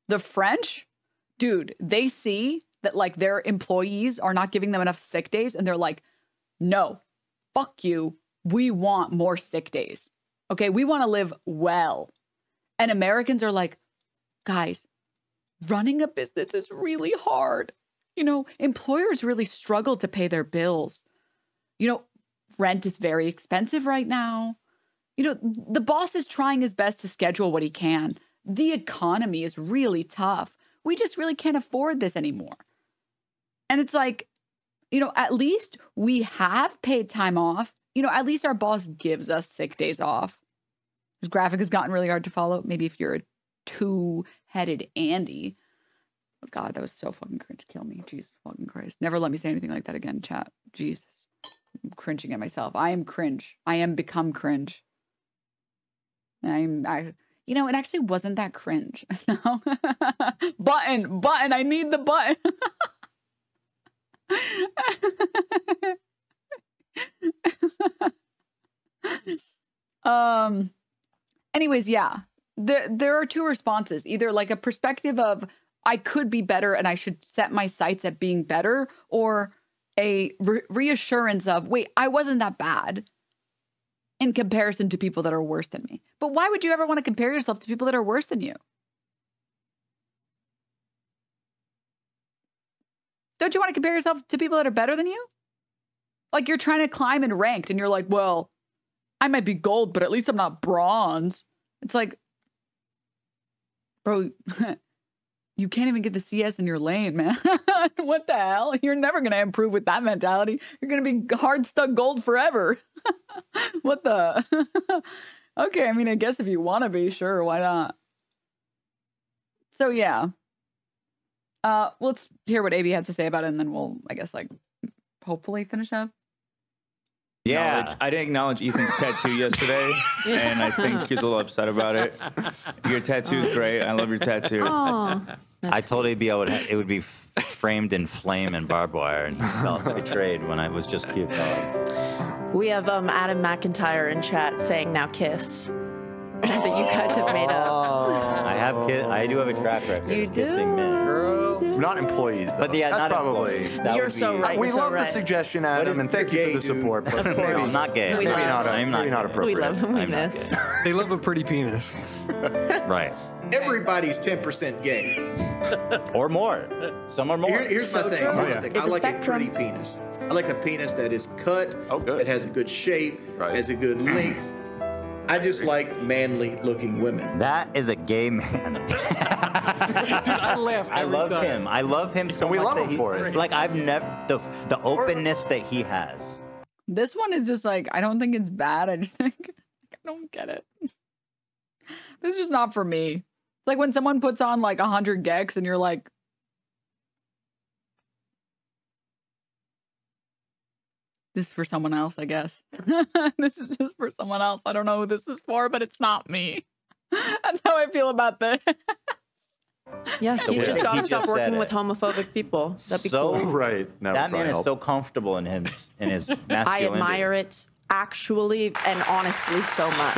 the French, dude, they see that like their employees are not giving them enough sick days. And they're like, no, fuck you. We want more sick days. Okay. We want to live well. And Americans are like, guys, running a business is really hard. You know, employers really struggle to pay their bills. You know, rent is very expensive right now. You know, the boss is trying his best to schedule what he can. The economy is really tough. We just really can't afford this anymore. And it's like, you know, at least we have paid time off. You know, at least our boss gives us sick days off. This graphic has gotten really hard to follow. Maybe if you're a two-headed Andy. Oh God, that was so fucking cringe. Kill me. Jesus fucking Christ. Never let me say anything like that again, chat. Jesus. I'm cringing at myself. I am cringe. I am become cringe. You know, it actually wasn't that cringe. No. Button. I need the button. Anyways, yeah. There are two responses. Either like a perspective of I could be better and I should set my sights at being better, or a reassurance of, wait, I wasn't that bad in comparison to people that are worse than me. But why would you ever want to compare yourself to people that are worse than you? Don't you want to compare yourself to people that are better than you? Like you're trying to climb in ranked and you're like, well, I might be gold, but at least I'm not bronze. It's like, bro, you can't even get the CS in your lane, man. What the hell? You're never going to improve with that mentality. You're going to be hard stuck gold forever. What the? Okay, I mean, I guess if you want to be, sure, why not? So, yeah. Let's hear what AB had to say about it, and then we'll, I guess, like, hopefully finish up. Yeah. I didn't acknowledge Ethan's tattoo yesterday, and I think he's a little upset about it. Your tattoo is great. I love your tattoo. Aww. I told AB it would be framed in flame and barbed wire, and he felt betrayed when I was just cute dogs. We have Adam McIntyre in chat saying now kiss. That you guys have made up. I do have a track record of kissing men. Girl. Not employees, though. But yeah, that's not probably. employees. You're so right. We you're so love right. the suggestion, Adam, and thank you for the support. But maybe I'm not gay. We maybe love not, not appropriate. We love him. We I'm not miss. gay. They love a pretty penis. Right. Everybody's 10% gay. Or more. Some are more. Here's my thing. It's I a like spectrum. a pretty penis. I like a penis that is cut, that has a good shape, has a good length. I just like manly looking women. That is a gay man. Dude, I laugh I every love time. him. I love him so much. We love that him he, for it. Like, I've never, the openness that he has. This one is just like, I don't think it's bad. I just think, I don't get it. This is just not for me. It's like when someone puts on like 100 gex and you're like, this is for someone else, I guess. This is just for someone else. I don't know who this is for, but it's not me. That's how I feel about this. Yeah, he's just got to He stop just working said with it. homophobic people. That'd be So cool. Right. That man is so comfortable in his masculinity. I admire it actually and honestly so much.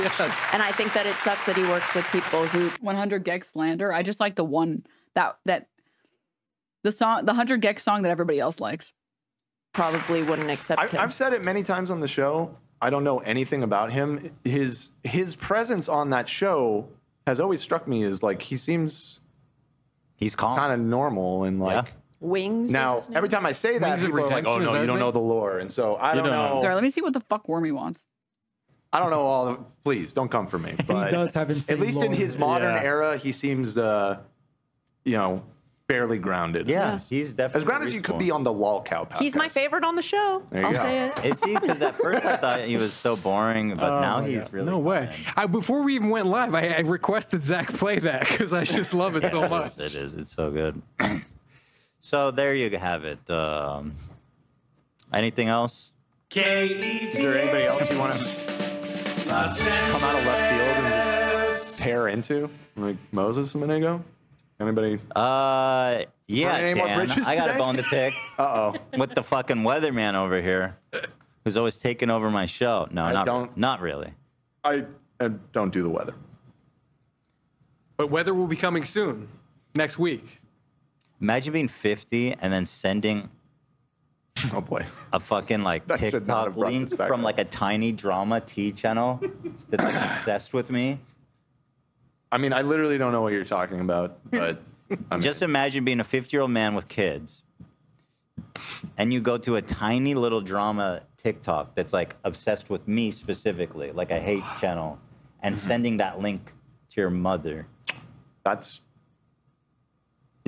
And I think that it sucks that he works with people who 100 gex slander. I just like the one the song, the 100 gex song that everybody else likes. Probably wouldn't accept him. I've said it many times on the show. I don't know anything about him. His presence on that show has always struck me as like he's calm, kind of normal, and like Wings. Now, every time I say that, Wings of people are like, "Oh Redemption, no, is you that don't his know name? the lore," and so I You don't don't know. know. Sorry, let me see what the fuck Wormy wants. I don't know all the. Please don't come for me. But does have insane at least in lore. his modern Yeah. era, he seems, fairly grounded. Yeah, he's definitely as grounded as you could be on the Lol Cow podcast. He's my favorite on the show. There you I'll go. say it. Is he? Because at first I thought he was so boring, but now he's really. No way. Before we even went live, I requested Zach play that because I just love it so much. It is. It's so good. So there you have it. Anything else? Is there anybody else you want to come out of left field and just tear into, like Moses a minute ago? Anybody? Yeah, Any more Dan, bridges I got today? a bone to pick. With the fucking weatherman over here, who's always taking over my show. No, not really. I don't do the weather. But weather will be coming soon, next week. Imagine being 50 and then sending. Oh boy. A fucking like That should not TikTok have brought link this back from up. like a tiny drama T channel that's like obsessed with me. I mean, I literally don't know what you're talking about, but Just imagine being a 50-year-old man with kids, and you go to a tiny little drama TikTok that's like obsessed with me specifically, like a hate channel, and sending that link to your mother. That's,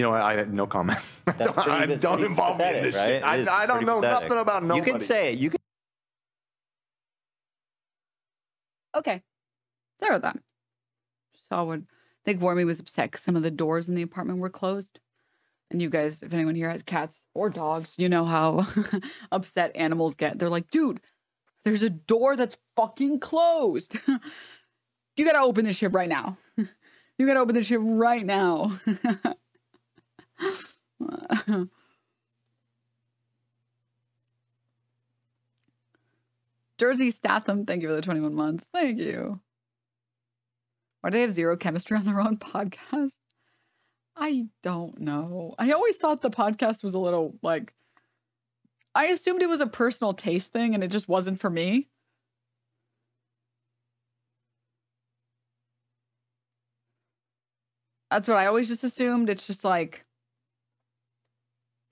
I had no comment. That's pretty, don't involve me in this shit. I don't know nothing about nobody. You can say it. You can. Okay. Sorry about that. So I think Wormy was upset because some of the doors in the apartment were closed. And you guys, if anyone here has cats or dogs, you know how upset animals get. They're like, dude, there's a door that's fucking closed. You gotta open this shit right now. You gotta open this shit right now. Jersey Statham, thank you for the 21 months. Thank you. Why do they have zero chemistry on their own podcast? I don't know. I always thought the podcast was a little like, I assumed it was a personal taste thing and it just wasn't for me. That's what I always just assumed. It's just like,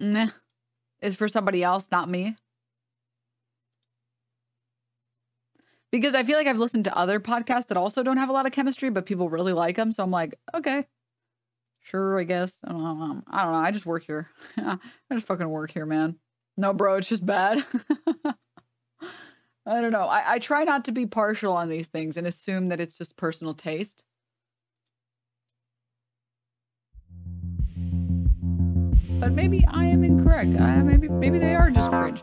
nah, it's for somebody else, not me. Because I feel like I've listened to other podcasts that also don't have a lot of chemistry, but people really like them. So I'm like, okay, sure, I guess. I don't know. I just work here. I just fucking work here, man. No, bro, it's just bad. I don't know. I try not to be partial on these things and assume that it's just personal taste. But maybe I am incorrect. Maybe they are just cringe.